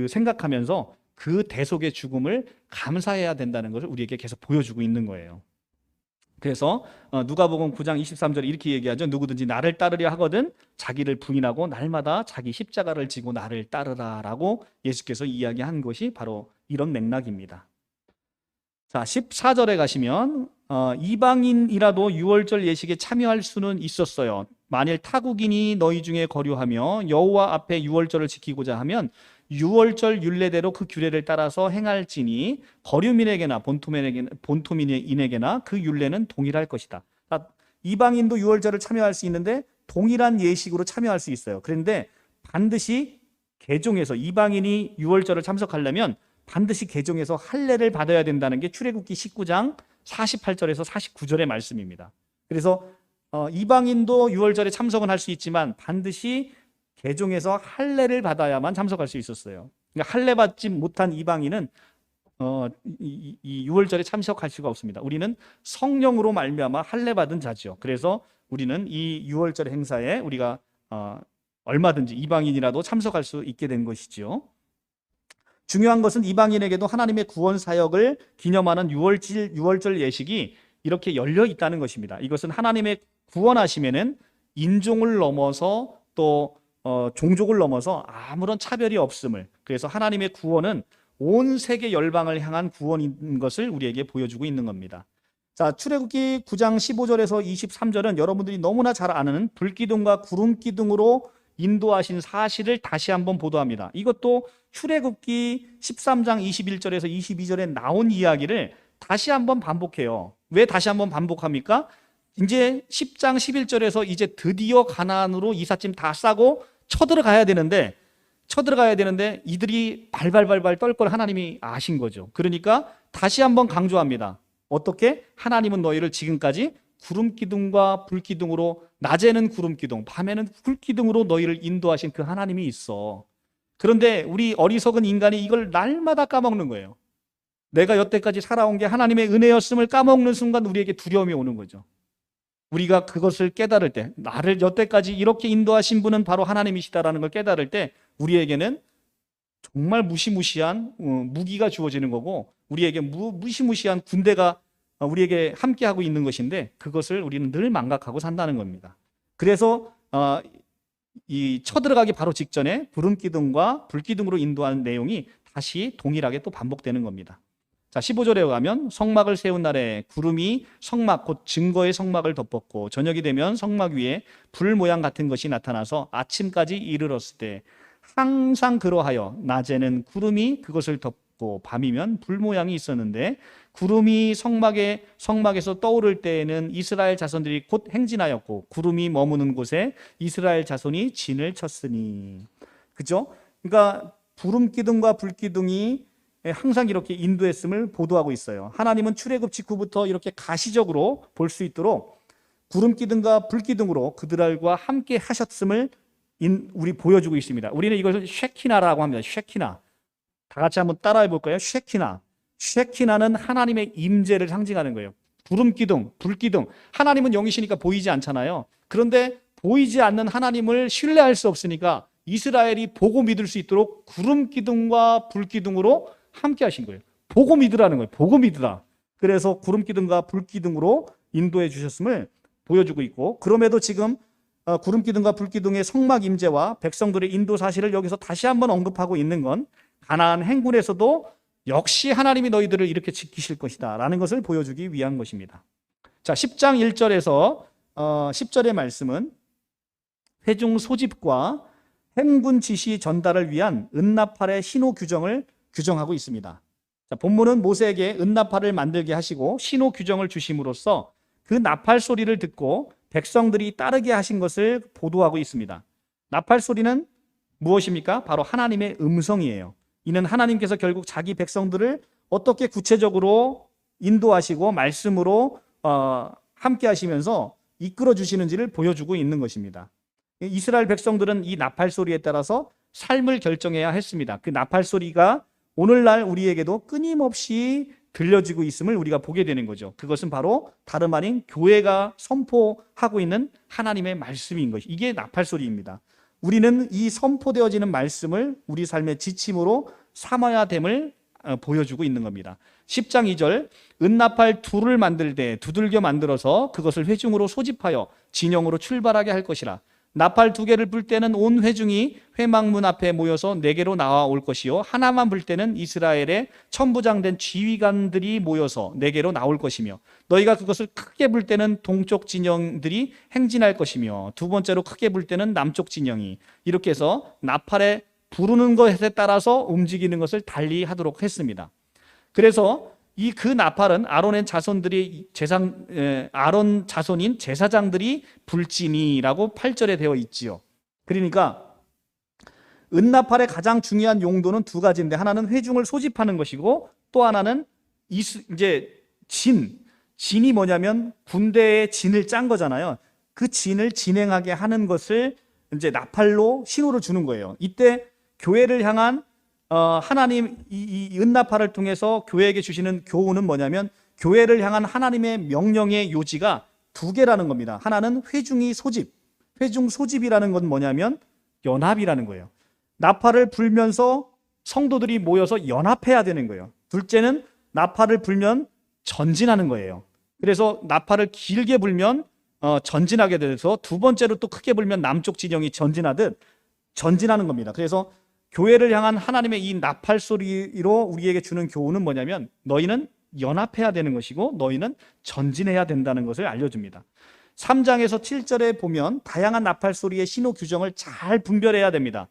생각하면서 그 대속의 죽음을 감사해야 된다는 것을 우리에게 계속 보여주고 있는 거예요. 그래서 누가복음 9장 23절에 이렇게 얘기하죠. 누구든지 나를 따르려 하거든 자기를 부인하고 날마다 자기 십자가를 지고 나를 따르라라고 예수께서 이야기한 것이 바로 이런 맥락입니다. 자, 14절에 가시면 이방인이라도 유월절 예식에 참여할 수는 있었어요. 만일 타국인이 너희 중에 거류하며 여호와 앞에 유월절을 지키고자 하면 유월절 율례대로 그 규례를 따라서 행할지니 거류민에게나 본토민에게나 그 율례는 동일할 것이다. 이방인도 유월절을 참여할 수 있는데 동일한 예식으로 참여할 수 있어요. 그런데 반드시 개종해서 이방인이 유월절을 참석하려면 반드시 개종해서 할례를 받아야 된다는 게 출애굽기 19장 48절에서 49절의 말씀입니다. 그래서 이방인도 유월절에 참석은 할 수 있지만 반드시 개종해서 할례를 받아야만 참석할 수 있었어요. 그러니까 할례 받지 못한 이방인은 이 유월절에 참석할 수가 없습니다. 우리는 성령으로 말미암아 할례 받은 자죠. 그래서 우리는 이 유월절 행사에 우리가 얼마든지 이방인이라도 참석할 수 있게 된 것이죠. 중요한 것은 이방인에게도 하나님의 구원 사역을 기념하는 유월절 예식이 이렇게 열려 있다는 것입니다. 이것은 하나님의 구원하심에는 인종을 넘어서 또 종족을 넘어서 아무런 차별이 없음을, 그래서 하나님의 구원은 온 세계 열방을 향한 구원인 것을 우리에게 보여주고 있는 겁니다. 자, 출애굽기 9장 15절에서 23절은 여러분들이 너무나 잘 아는 불기둥과 구름기둥으로 인도하신 사실을 다시 한번 보도합니다. 이것도 출애굽기 13장 21절에서 22절에 나온 이야기를 다시 한번 반복해요. 왜 다시 한번 반복합니까? 이제 10장 11절에서 이제 드디어 가나안으로 이삿짐 다 싸고 쳐들어가야 되는데 이들이 발발발발 떨 걸 하나님이 아신 거죠. 그러니까 다시 한번 강조합니다. 어떻게? 하나님은 너희를 지금까지 구름기둥과 불기둥으로, 낮에는 구름기둥, 밤에는 불기둥으로 너희를 인도하신 그 하나님이 있어. 그런데 우리 어리석은 인간이 이걸 날마다 까먹는 거예요. 내가 여태까지 살아온 게 하나님의 은혜였음을 까먹는 순간 우리에게 두려움이 오는 거죠. 우리가 그것을 깨달을 때, 나를 여태까지 이렇게 인도하신 분은 바로 하나님이시다라는 걸 깨달을 때 우리에게는 정말 무시무시한 무기가 주어지는 거고, 우리에게 무시무시한 군대가 우리에게 함께하고 있는 것인데, 그것을 우리는 늘 망각하고 산다는 겁니다. 그래서 이 쳐들어가기 바로 직전에 구름기둥과 불기둥으로 인도하는 내용이 다시 동일하게 또 반복되는 겁니다. 자, 15절에 가면 성막을 세운 날에 구름이 성막 곧 증거의 성막을 덮었고 저녁이 되면 성막 위에 불 모양 같은 것이 나타나서 아침까지 이르렀을 때 항상 그러하여 낮에는 구름이 그것을 덮고 밤이면 불 모양이 있었는데, 구름이 성막에서 떠오를 때에는 이스라엘 자손들이 곧 행진하였고 구름이 머무는 곳에 이스라엘 자손이 진을 쳤으니. 그죠? 그러니까 구름기둥과 불기둥이 항상 이렇게 인도했음을 보도하고 있어요. 하나님은 출애굽 직후부터 이렇게 가시적으로 볼 수 있도록 구름기둥과 불기둥으로 그들과 함께 하셨음을 우리 보여주고 있습니다. 우리는 이것을 쉐키나라고 합니다. 쉐키나. 다 같이 한번 따라해 볼까요? 쉐키나. 쉐키나는 하나님의 임재를 상징하는 거예요. 구름기둥, 불기둥. 하나님은 영이시니까 보이지 않잖아요. 그런데 보이지 않는 하나님을 신뢰할 수 없으니까 이스라엘이 보고 믿을 수 있도록 구름기둥과 불기둥으로 함께 하신 거예요. 보고 믿으라는 거예요. 보고 믿으라. 그래서 구름기둥과 불기둥으로 인도해 주셨음을 보여주고 있고, 그럼에도 지금 구름기둥과 불기둥의 성막 임재와 백성들의 인도 사실을 여기서 다시 한번 언급하고 있는 건 가나안 행군에서도 역시 하나님이 너희들을 이렇게 지키실 것이다 라는 것을 보여주기 위한 것입니다. 자, 10장 1절에서 10절의 말씀은 회중 소집과 행군 지시 전달을 위한 은나팔의 신호 규정을 규정하고 있습니다. 자, 본문은 모세에게 은나팔을 만들게 하시고 신호 규정을 주심으로써 그 나팔 소리를 듣고 백성들이 따르게 하신 것을 보도하고 있습니다. 나팔 소리는 무엇입니까? 바로 하나님의 음성이에요. 이는 하나님께서 결국 자기 백성들을 어떻게 구체적으로 인도하시고 말씀으로 함께 하시면서 이끌어 주시는지를 보여주고 있는 것입니다. 이스라엘 백성들은 이 나팔 소리에 따라서 삶을 결정해야 했습니다. 그 나팔 소리가 오늘날 우리에게도 끊임없이 들려지고 있음을 우리가 보게 되는 거죠. 그것은 바로 다름 아닌 교회가 선포하고 있는 하나님의 말씀인 것이, 이게 나팔 소리입니다. 우리는 이 선포되어지는 말씀을 우리 삶의 지침으로 삼아야 됨을 보여주고 있는 겁니다. 10장 2절, 은나팔 둘을 만들 때 두들겨 만들어서 그것을 회중으로 소집하여 진영으로 출발하게 할 것이라. 나팔 2개를 불 때는 온 회중이 회막문 앞에 모여서 4개로 나와 올 것이요, 하나만 불 때는 이스라엘의 천부장된 지휘관들이 모여서 4개로 나올 것이며, 너희가 그것을 크게 불 때는 동쪽 진영들이 행진할 것이며, 두 번째로 크게 불 때는 남쪽 진영이, 이렇게 해서 나팔에 부르는 것에 따라서 움직이는 것을 달리 하도록 했습니다. 그래서 그 나팔은 아론의 자손들이 아론 자손인 제사장들이 불지니라고 8절에 되어 있지요. 그러니까 은나팔의 가장 중요한 용도는 두 가지인데, 하나는 회중을 소집하는 것이고 또 하나는 이제 진이 뭐냐면 군대의 진을 짠 거잖아요. 그 진을 진행하게 하는 것을 이제 나팔로 신호를 주는 거예요. 이때 교회를 향한 하나님 이 은나팔을 통해서 교회에게 주시는 교훈은 뭐냐면, 교회를 향한 하나님의 명령의 요지가 2개라는 겁니다. 하나는 회중 소집이라는 건 뭐냐면 연합이라는 거예요. 나팔을 불면서 성도들이 모여서 연합해야 되는 거예요. 둘째는 나팔을 불면 전진하는 거예요. 그래서 나팔을 길게 불면 전진하게 돼서, 두 번째로 또 크게 불면 남쪽 진영이 전진하듯 전진하는 겁니다. 그래서 교회를 향한 하나님의 이 나팔 소리로 우리에게 주는 교훈은 뭐냐면, 너희는 연합해야 되는 것이고 너희는 전진해야 된다는 것을 알려줍니다. 3장에서 7절에 보면 다양한 나팔 소리의 신호 규정을 잘 분별해야 됩니다.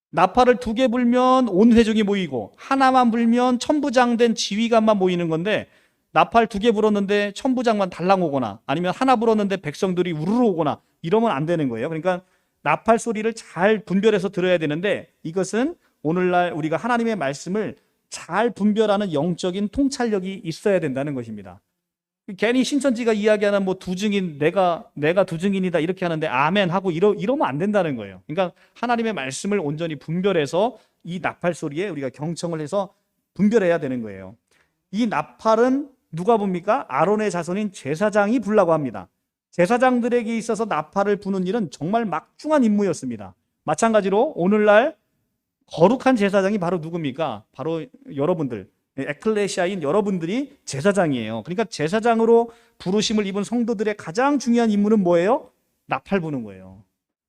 나팔을 2개 불면 온 회중이 모이고, 하나만 불면 천부장된 지휘관만 모이는 건데, 나팔 2개 불었는데 천부장만 달랑 오거나, 아니면 하나 불었는데 백성들이 우르르 오거나, 이러면 안 되는 거예요. 그러니까 나팔 소리를 잘 분별해서 들어야 되는데, 이것은 오늘날 우리가 하나님의 말씀을 잘 분별하는 영적인 통찰력이 있어야 된다는 것입니다. 괜히 신천지가 이야기하는 뭐 두 증인, 내가 두 증인이다 이렇게 하는데 아멘 하고 이러면 안 된다는 거예요. 그러니까 하나님의 말씀을 온전히 분별해서 이 나팔 소리에 우리가 경청을 해서 분별해야 되는 거예요. 이 나팔은 누가 붑니까? 아론의 자손인 제사장이 불라고 합니다. 제사장들에게 있어서 나팔을 부는 일은 정말 막중한 임무였습니다. 마찬가지로 오늘날 거룩한 제사장이 바로 누굽니까? 바로 여러분들, 에클레시아인 여러분들이 제사장이에요. 그러니까 제사장으로 부르심을 입은 성도들의 가장 중요한 임무는 뭐예요? 나팔 부는 거예요.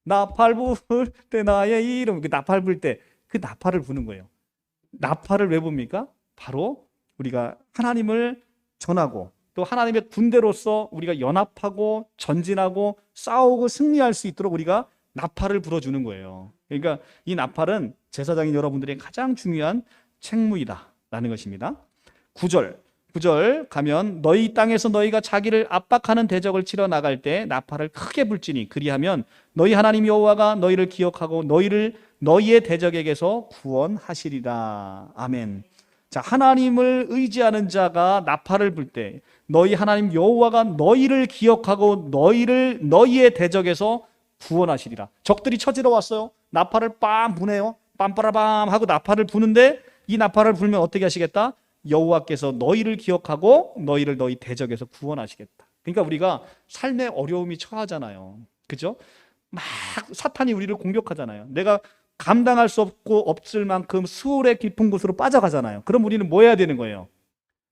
나팔 불 때 나의 이름, 나팔 불 때 그 나팔을 부는 거예요. 나팔을 왜 붑니까? 바로 우리가 하나님을 전하고 또 하나님의 군대로서 우리가 연합하고 전진하고 싸우고 승리할 수 있도록 우리가 나팔을 불어주는 거예요. 그러니까 이 나팔은 제사장인 여러분들의 가장 중요한 책무이다라는 것입니다. 9절 가면, 너희 땅에서 너희가 자기를 압박하는 대적을 치러 나갈 때 나팔을 크게 불지니, 그리하면 너희 하나님 여호와가 너희를 기억하고 너희를 너희의 대적에게서 구원하시리라. 아멘. 자, 하나님을 의지하는 자가 나팔을 불 때 너희 하나님 여호와가 너희를 기억하고 너희의 대적에서 구원하시리라. 적들이 쳐지러 왔어요. 나팔을 빰 부네요. 빰빠라밤 하고 나팔을 부는데, 이 나팔을 불면 어떻게 하시겠다? 여호와께서 너희를 기억하고 너희를 너희 대적에서 구원하시겠다. 그러니까 우리가 삶의 어려움이 처하잖아요. 그죠? 막 사탄이 우리를 공격하잖아요. 내가 감당할 수 없을 만큼 수월의 깊은 곳으로 빠져가잖아요. 그럼 우리는 뭐 해야 되는 거예요?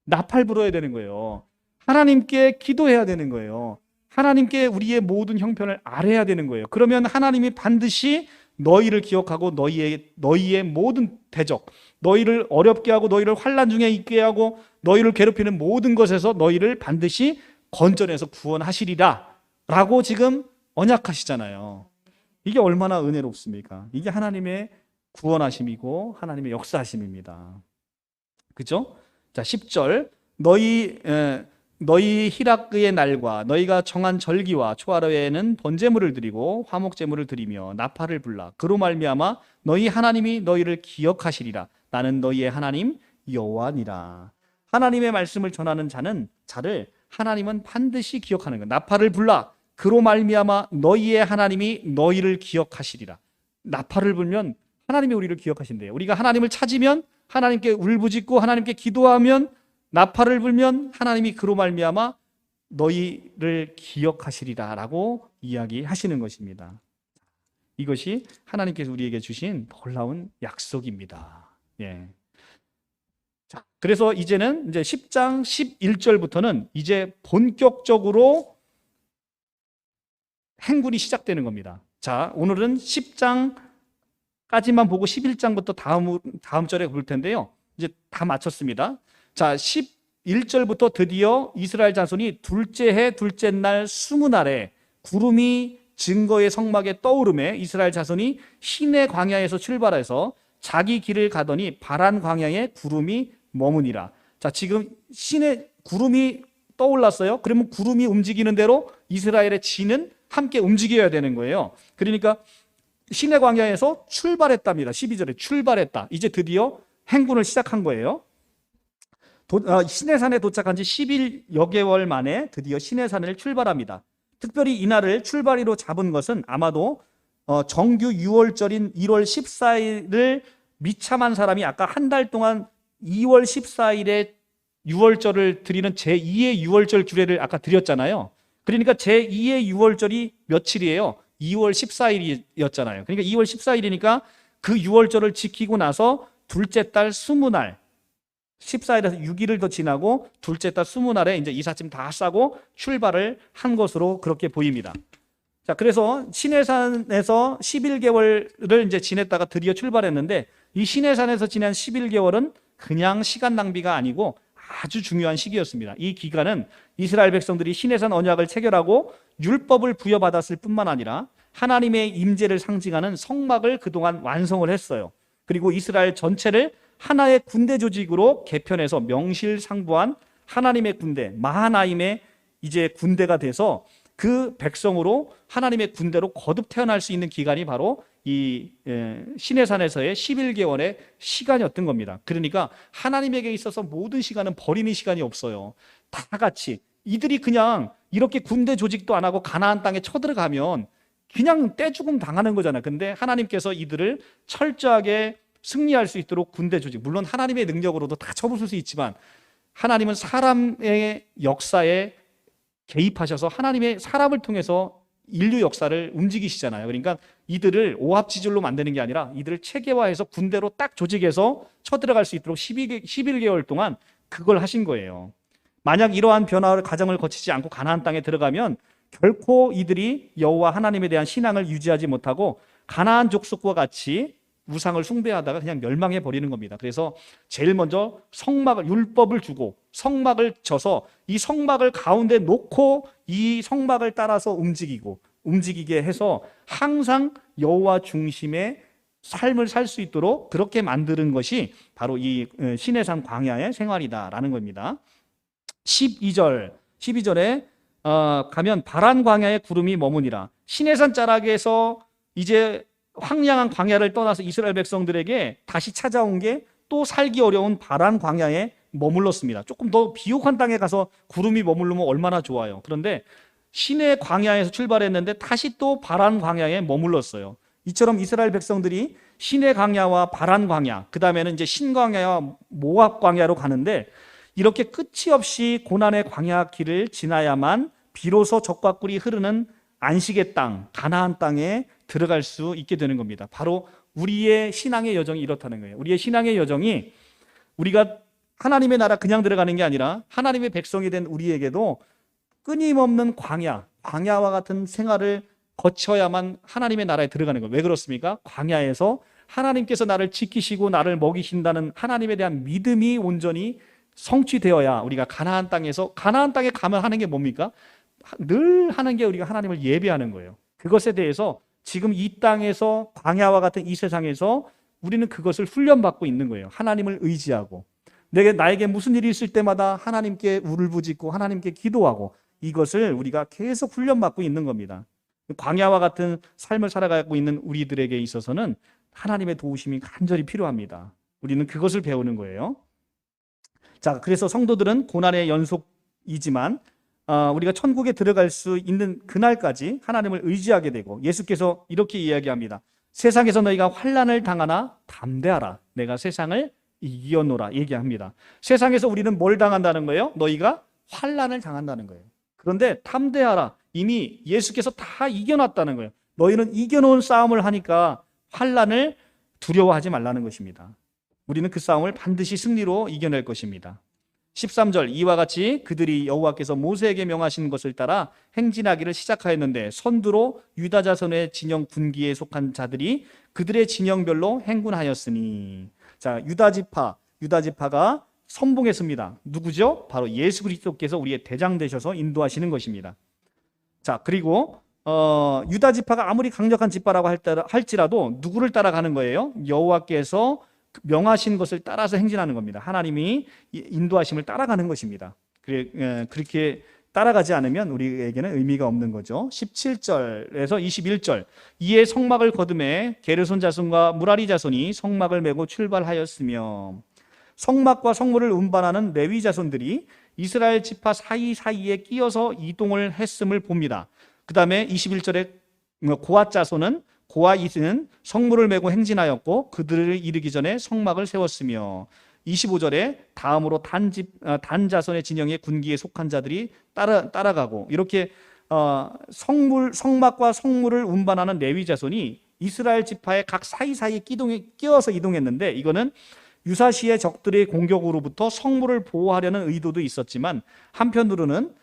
나팔 불어야 되는 거예요. 하나님께 기도해야 되는 거예요. 하나님께 우리의 모든 형편을 아뢰야 되는 거예요. 그러면 하나님이 반드시 너희를 기억하고 너희의 모든 대적, 너희를 어렵게 하고 너희를 환난 중에 있게 하고 너희를 괴롭히는 모든 것에서 너희를 반드시 건져내서 구원하시리라 라고 지금 언약하시잖아요. 이게 얼마나 은혜롭습니까? 이게 하나님의 구원하심이고 하나님의 역사하심입니다. 그죠? 자, 10절. 너희 희락의 날과 너희가 정한 절기와 초하루에는 번제물을 드리고 화목제물을 드리며 나팔을 불라 그로 말미암아 너희 하나님이 너희를 기억하시리라. 나는 너희의 하나님 여호와니라. 하나님의 말씀을 전하는 자를 하나님은 반드시 기억하는 거예요. 나팔을 불라 그로 말미암아 너희의 하나님이 너희를 기억하시리라. 나팔을 불면 하나님이 우리를 기억하신대요. 우리가 하나님을 찾으면, 하나님께 울부짖고 하나님께 기도하면, 나팔을 불면 하나님이 그로 말미암아 너희를 기억하시리라 라고 이야기하시는 것입니다. 이것이 하나님께서 우리에게 주신 놀라운 약속입니다. 예. 자, 그래서 이제는 이제 10장 11절부터는 이제 본격적으로 행군이 시작되는 겁니다. 자, 오늘은 10장까지만 보고 11장부터 다음 절에 볼 텐데요. 이제 다 마쳤습니다. 자, 11절부터 드디어 이스라엘 자손이 둘째 해 둘째 날 스무날에 구름이 증거의 성막에 떠오르매 이스라엘 자손이 시내 광야에서 출발해서 자기 길을 가더니 바란 광야에 구름이 머무니라. 자, 지금 시내 구름이 떠올랐어요. 그러면 구름이 움직이는 대로 이스라엘의 진은 함께 움직여야 되는 거예요. 그러니까 시내 광야에서 출발했답니다. 12절에 출발했다. 이제 드디어 행군을 시작한 거예요. 시내산에 도착한 지 10일여 개월 만에 드디어 시내산을 출발합니다. 특별히 이날을 출발일로 잡은 것은 아마도 정규 6월절인 1월 14일을 미참한 사람이 아까 한 달 동안 2월 14일에 6월절을 드리는 제2의 6월절 규례를 아까 드렸잖아요. 그러니까 제2의 6월절이 며칠이에요? 2월 14일이었잖아요. 그러니까 2월 14일이니까 그 6월절을 지키고 나서 둘째 달 스무날 14일에서 6일을 더 지나고 둘째 달 스무날에 이제 이삿짐 다 싸고 출발을 한 것으로 그렇게 보입니다. 자, 그래서 시내산에서 11개월을 이제 지냈다가 드디어 출발했는데 이 시내산에서 지난 11개월은 그냥 시간 낭비가 아니고 아주 중요한 시기였습니다. 이 기간은 이스라엘 백성들이 시내산 언약을 체결하고 율법을 부여받았을 뿐만 아니라 하나님의 임재를 상징하는 성막을 그동안 완성을 했어요. 그리고 이스라엘 전체를 하나의 군대 조직으로 개편해서 명실상부한 하나님의 군대, 마하나임의 이제 군대가 돼서 그 백성으로 하나님의 군대로 거듭 태어날 수 있는 기간이 바로 이 시내산에서의 11개월의 시간이었던 겁니다. 그러니까 하나님에게 있어서 모든 시간은 버리는 시간이 없어요. 다 같이 이들이 그냥 이렇게 군대 조직도 안 하고 가나안 땅에 쳐들어가면 그냥 떼죽음 당하는 거잖아요. 근데 하나님께서 이들을 철저하게 승리할 수 있도록 군대 조직, 물론 하나님의 능력으로도 다 쳐부술 수 있지만 하나님은 사람의 역사에 개입하셔서 하나님의 사람을 통해서 인류 역사를 움직이시잖아요. 그러니까 이들을 오합지졸로 만드는 게 아니라 이들을 체계화해서 군대로 딱 조직해서 쳐들어갈 수 있도록 11개월 동안 그걸 하신 거예요. 만약 이러한 변화를 과정을 거치지 않고 가나안 땅에 들어가면 결코 이들이 여호와 하나님에 대한 신앙을 유지하지 못하고 가나안 족속과 같이 우상을 숭배하다가 그냥 멸망해 버리는 겁니다. 그래서 제일 먼저 성막을, 율법을 주고 성막을 져서 이 성막을 가운데 놓고 이 성막을 따라서 움직이게 해서 항상 여호와 중심의 삶을 살 수 있도록 그렇게 만드는 것이 바로 이 시내산 광야의 생활이다라는 겁니다. 12절에 가면 바란 광야에 구름이 머무니라. 시내산 자락에서 이제 황량한 광야를 떠나서 이스라엘 백성들에게 다시 찾아온 게 또 살기 어려운 바란 광야에 머물렀습니다. 조금 더 비옥한 땅에 가서 구름이 머무르면 얼마나 좋아요. 그런데 시내 광야에서 출발했는데 다시 또 바란 광야에 머물렀어요. 이처럼 이스라엘 백성들이 시내 광야와 바란 광야, 그 다음에는 이제 신광야와 모압 광야로 가는데 이렇게 끝이 없이 고난의 광야 길을 지나야만 비로소 젖과 꿀이 흐르는 안식의 땅, 가나안 땅에 들어갈 수 있게 되는 겁니다. 바로 우리의 신앙의 여정이 이렇다는 거예요. 우리의 신앙의 여정이 우리가 하나님의 나라 그냥 들어가는 게 아니라 하나님의 백성이 된 우리에게도 끊임없는 광야와 같은 생활을 거쳐야만 하나님의 나라에 들어가는 거예요. 왜 그렇습니까? 광야에서 하나님께서 나를 지키시고 나를 먹이신다는 하나님에 대한 믿음이 온전히 성취되어야 우리가 가나안 땅에 가면 하는 게 뭡니까? 늘 하는 게 우리가 하나님을 예배하는 거예요. 그것에 대해서 지금 이 땅에서 광야와 같은 이 세상에서 우리는 그것을 훈련받고 있는 거예요. 하나님을 의지하고 나에게 무슨 일이 있을 때마다 하나님께 울부짖고 하나님께 기도하고 이것을 우리가 계속 훈련받고 있는 겁니다. 광야와 같은 삶을 살아가고 있는 우리들에게 있어서는 하나님의 도우심이 간절히 필요합니다. 우리는 그것을 배우는 거예요. 자, 그래서 성도들은 고난의 연속이지만 우리가 천국에 들어갈 수 있는 그날까지 하나님을 의지하게 되고 예수께서 이렇게 이야기합니다. 세상에서 너희가 환난을 당하나 담대하라. 내가 세상을 이겨노라 얘기합니다. 세상에서 우리는 뭘 당한다는 거예요? 너희가 환난을 당한다는 거예요. 그런데 담대하라. 이미 예수께서 다 이겨놨다는 거예요. 너희는 이겨놓은 싸움을 하니까 환난을 두려워하지 말라는 것입니다. 우리는 그 싸움을 반드시 승리로 이겨낼 것입니다. 13절 이와 같이 그들이 여호와께서 모세에게 명하신 것을 따라 행진하기를 시작하였는데 선두로 유다 자손의 진영 군기에 속한 자들이 그들의 진영별로 행군하였으니 자 유다지파가 선봉했습니다. 누구죠? 바로 예수 그리스도께서 우리의 대장 되셔서 인도하시는 것입니다. 자 그리고 유다지파가 아무리 강력한 지파라고 할지라도 누구를 따라가는 거예요? 여호와께서 명하신 것을 따라서 행진하는 겁니다. 하나님이 인도하심을 따라가는 것입니다. 그렇게 따라가지 않으면 우리에게는 의미가 없는 거죠. 17절에서 21절 이에 성막을 거두매 게르손 자손과 무라리 자손이 성막을 메고 출발하였으며 성막과 성물을 운반하는 레위 자손들이 이스라엘 지파 사이사이에 끼어서 이동을 했음을 봅니다. 그 다음에 21절에 고앗 자손은 고아잇은 성물을 메고 행진하였고 그들을 이르기 전에 성막을 세웠으며 25절에 다음으로 단 자손의 진영의 군기에 속한 자들이 따라가고 이렇게 성막과 성물을 운반하는 레위 자손이 이스라엘 지파의 각 사이사이에 끼어서 이동했는데 이거는 유사시의 적들의 공격으로부터 성물을 보호하려는 의도도 있었지만 한편으로는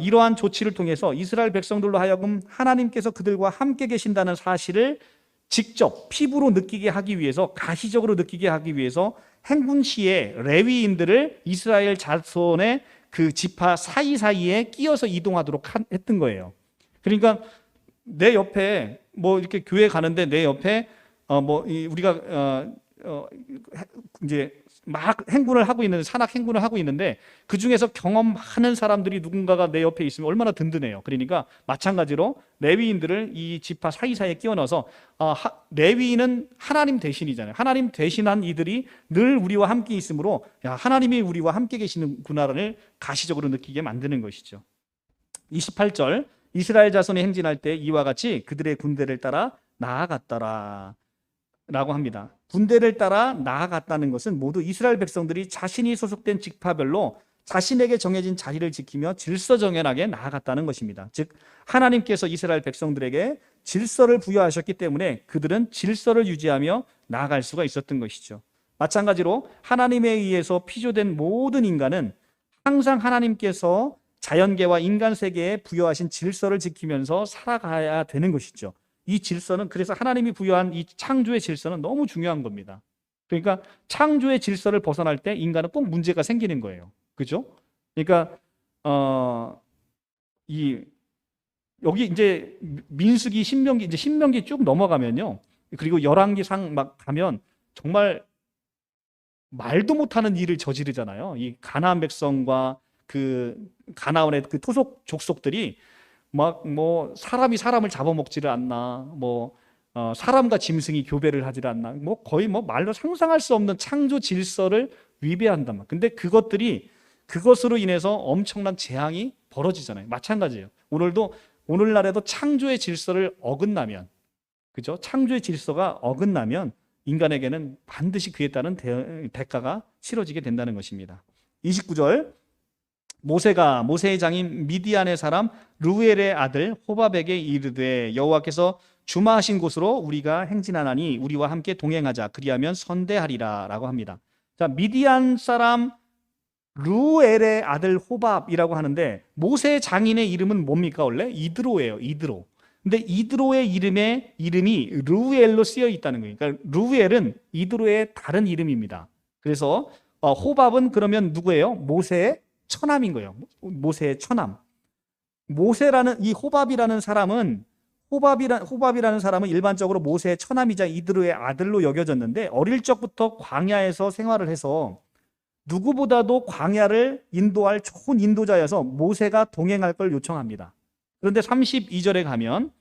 이러한 조치를 통해서 이스라엘 백성들로 하여금 하나님께서 그들과 함께 계신다는 사실을 직접 피부로 느끼게 하기 위해서 가시적으로 느끼게 하기 위해서 행군 시에 레위인들을 이스라엘 자손의 그 지파 사이사이에 끼어서 이동하도록 했던 거예요. 그러니까 내 옆에 뭐 이렇게 교회 가는데 내 옆에 우리가 이제 막 행군을 하고 있는 산악 행군을 하고 있는데 그 중에서 경험 많은 사람들이 누군가가 내 옆에 있으면 얼마나 든든해요. 그러니까 마찬가지로 레위인들을 이 지파 사이사이에 끼워 넣어서 레위인은 하나님 대신이잖아요. 하나님 대신한 이들이 늘 우리와 함께 있으므로 야, 하나님이 우리와 함께 계시는구나를 가시적으로 느끼게 만드는 것이죠. 28절 이스라엘 자손이 행진할 때 이와 같이 그들의 군대를 따라 나아갔더라 라고 합니다. 군대를 따라 나아갔다는 것은 모두 이스라엘 백성들이 자신이 소속된 지파별로 자신에게 정해진 자리를 지키며 질서정연하게 나아갔다는 것입니다. 즉 하나님께서 이스라엘 백성들에게 질서를 부여하셨기 때문에 그들은 질서를 유지하며 나아갈 수가 있었던 것이죠. 마찬가지로 하나님에 의해서 피조된 모든 인간은 항상 하나님께서 자연계와 인간 세계에 부여하신 질서를 지키면서 살아가야 되는 것이죠. 이 질서는 그래서 하나님이 부여한 이 창조의 질서는 너무 중요한 겁니다. 그러니까 창조의 질서를 벗어날 때 인간은 꼭 문제가 생기는 거예요. 그죠? 그러니까 여기 이제 민수기, 신명기 이제 신명기 쭉 넘어가면요. 그리고 열왕기상 막 가면 정말 말도 못하는 일을 저지르잖아요. 이 가나안 백성과 그 가나안의 그 토속 족속들이 막 뭐 사람이 사람을 잡아먹지를 않나, 뭐 사람과 짐승이 교배를 하지를 않나, 뭐 거의 뭐 말로 상상할 수 없는 창조 질서를 위배한단 말. 근데 그것으로 인해서 엄청난 재앙이 벌어지잖아요. 마찬가지예요. 오늘날에도 창조의 질서를 어긋나면, 그죠? 창조의 질서가 어긋나면 인간에게는 반드시 그에 따른 대가가 치러지게 된다는 것입니다. 29절 모세의 장인 미디안의 사람 르우엘의 아들 호밥에게 이르되 여호와께서 주마하신 곳으로 우리가 행진하나니 우리와 함께 동행하자 그리하면 선대하리라 라고 합니다. 자, 미디안 사람 르우엘의 아들 호밥이라고 하는데 모세의 장인의 이름은 뭡니까? 원래 이드로예요. 이드로. 근데 이드로의 이름이 르우엘로 쓰여 있다는 거예요. 그러니까 르우엘은 이드로의 다른 이름입니다. 그래서 호밥은 그러면 누구예요? 모세의 처남인 거예요. 모세의 처남. 모세라는 이 호밥이라는 사람은 호밥이라는 사람은 일반적으로 모세의 처남이자 이드로의 아들로 여겨졌는데 어릴 적부터 광야에서 생활을 해서 누구보다도 광야를 인도할 좋은 인도자여서 모세가 동행할 걸 요청합니다. 그런데 32절에 가면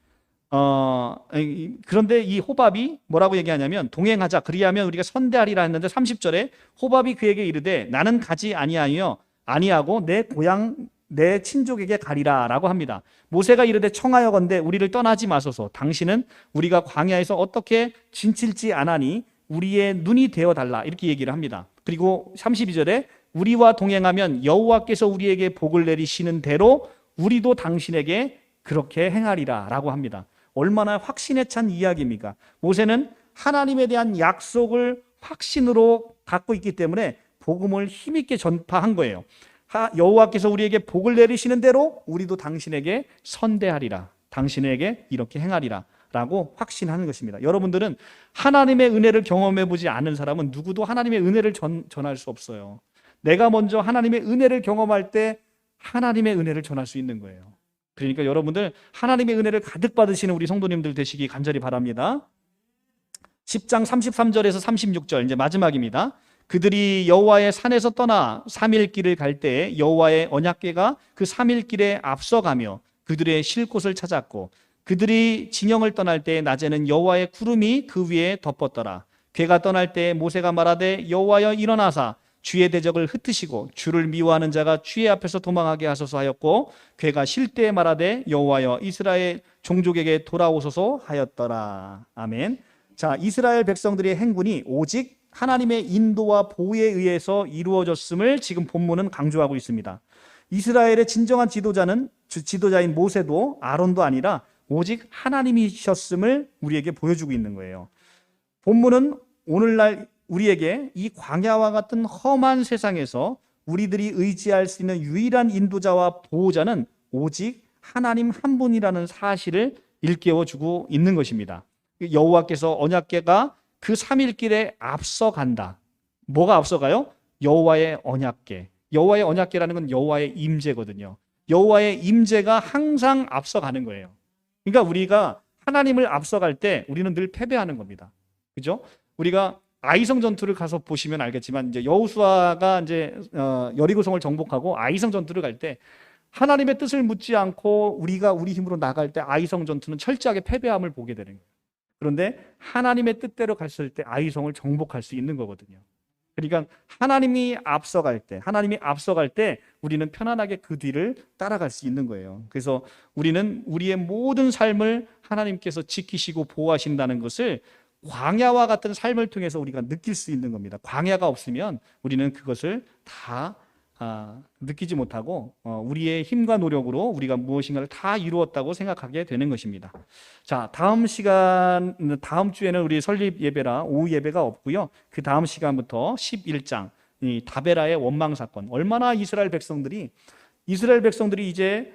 그런데 이 호밥이 뭐라고 얘기하냐면 동행하자 그리하면 우리가 선대하리라 했는데 30절에 호밥이 그에게 이르되 나는 가지 아니하고 내 고향 내 친족에게 가리라라고 합니다. 모세가 이르되 청하여건대 우리를 떠나지 마소서. 당신은 우리가 광야에서 어떻게 진칠지 아나니 우리의 눈이 되어 달라 이렇게 얘기를 합니다. 그리고 32절에 우리와 동행하면 여호와께서 우리에게 복을 내리시는 대로 우리도 당신에게 그렇게 행하리라라고 합니다. 얼마나 확신에 찬 이야기입니까? 모세는 하나님에 대한 약속을 확신으로 갖고 있기 때문에 복음을 힘있게 전파한 거예요. 여호와께서 우리에게 복을 내리시는 대로 우리도 당신에게 선대하리라. 당신에게 이렇게 행하리라 라고 확신하는 것입니다. 여러분들은 하나님의 은혜를 경험해 보지 않은 사람은 누구도 하나님의 은혜를 전할 수 없어요. 내가 먼저 하나님의 은혜를 경험할 때 하나님의 은혜를 전할 수 있는 거예요. 그러니까 여러분들 하나님의 은혜를 가득 받으시는 우리 성도님들 되시기 간절히 바랍니다. 10장 33절에서 36절 이제 마지막입니다. 그들이 여호와의 산에서 떠나 3일 길을 갈 때 여호와의 언약궤가 그 3일 길에 앞서가며 그들의 쉴 곳을 찾았고 그들이 진영을 떠날 때 낮에는 여호와의 구름이 그 위에 덮었더라. 궤가 떠날 때 모세가 말하되 여호와여 일어나사 주의 대적을 흩으시고 주를 미워하는 자가 주의 앞에서 도망하게 하소서 하였고 궤가 쉴 때 말하되 여호와여 이스라엘 종족에게 돌아오소서 하였더라. 아멘. 자, 이스라엘 백성들의 행군이 오직 하나님의 인도와 보호에 의해서 이루어졌음을 지금 본문은 강조하고 있습니다. 이스라엘의 진정한 지도자인 모세도 아론도 아니라 오직 하나님이셨음을 우리에게 보여주고 있는 거예요. 본문은 오늘날 우리에게 이 광야와 같은 험한 세상에서 우리들이 의지할 수 있는 유일한 인도자와 보호자는 오직 하나님 한 분이라는 사실을 일깨워주고 있는 것입니다. 여호와께서 언약궤가 그 3일 길에 앞서간다. 뭐가 앞서가요? 여호와의 언약궤. 여호와의 언약궤라는 건 여호와의 임재거든요. 여호와의 임재가 항상 앞서가는 거예요. 그러니까 우리가 하나님을 앞서갈 때 우리는 늘 패배하는 겁니다. 그죠? 우리가 아이성 전투를 가서 보시면 알겠지만 이제 여호수아가 이제 여리고성을 정복하고 아이성 전투를 갈 때 하나님의 뜻을 묻지 않고 우리가 우리 힘으로 나갈 때 아이성 전투는 철저하게 패배함을 보게 되는 거예요. 그런데 하나님의 뜻대로 갔을 때 아이성을 정복할 수 있는 거거든요. 그러니까 하나님이 앞서갈 때 우리는 편안하게 그 뒤를 따라갈 수 있는 거예요. 그래서 우리는 우리의 모든 삶을 하나님께서 지키시고 보호하신다는 것을 광야와 같은 삶을 통해서 우리가 느낄 수 있는 겁니다. 광야가 없으면 우리는 그것을 다 느끼지 못하고 우리의 힘과 노력으로 우리가 무엇인가를 다 이루었다고 생각하게 되는 것입니다. 자, 다음 주에는 우리 설립 예배라 오후 예배가 없고요. 그 다음 시간부터 11장 이 다베라의 원망 사건. 얼마나 이스라엘 백성들이 이제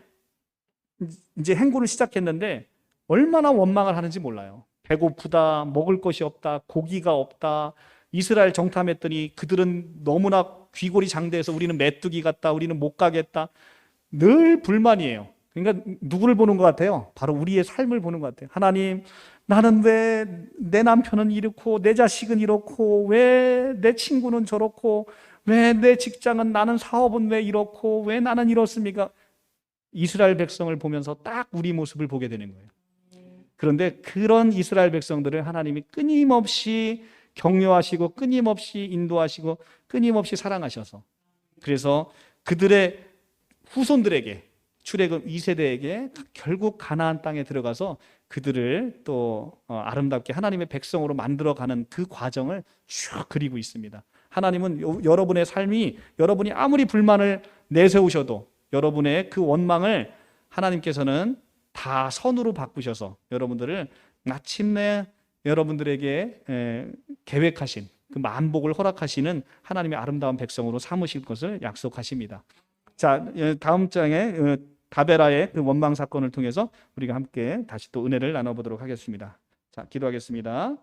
행군을 시작했는데 얼마나 원망을 하는지 몰라요. 배고프다, 먹을 것이 없다, 고기가 없다. 이스라엘 정탐했더니 그들은 너무나 귀골이 장대해서 우리는 메뚜기 같다, 우리는 못 가겠다. 늘 불만이에요. 그러니까 누구를 보는 것 같아요? 바로 우리의 삶을 보는 것 같아요. 하나님, 나는 왜 내 남편은 이렇고 내 자식은 이렇고 왜 내 친구는 저렇고 왜 내 직장은 나는 사업은 왜 이렇고 왜 나는 이렇습니까? 이스라엘 백성을 보면서 딱 우리 모습을 보게 되는 거예요. 그런데 그런 이스라엘 백성들을 하나님이 끊임없이 격려하시고 끊임없이 인도하시고 끊임없이 사랑하셔서 그래서 그들의 후손들에게 출애굽 2세대에게 결국 가나안 땅에 들어가서 그들을 또 아름답게 하나님의 백성으로 만들어가는 그 과정을 쭉 그리고 있습니다. 하나님은 여러분의 삶이 여러분이 아무리 불만을 내세우셔도 여러분의 그 원망을 하나님께서는 다 선으로 바꾸셔서 여러분들을 마침내 여러분들에게 계획하신 그 만복을 허락하시는 하나님의 아름다운 백성으로 삼으실 것을 약속하십니다. 자, 다음 장에 다베라의 그 원망 사건을 통해서 우리가 함께 다시 또 은혜를 나눠보도록 하겠습니다. 자, 기도하겠습니다.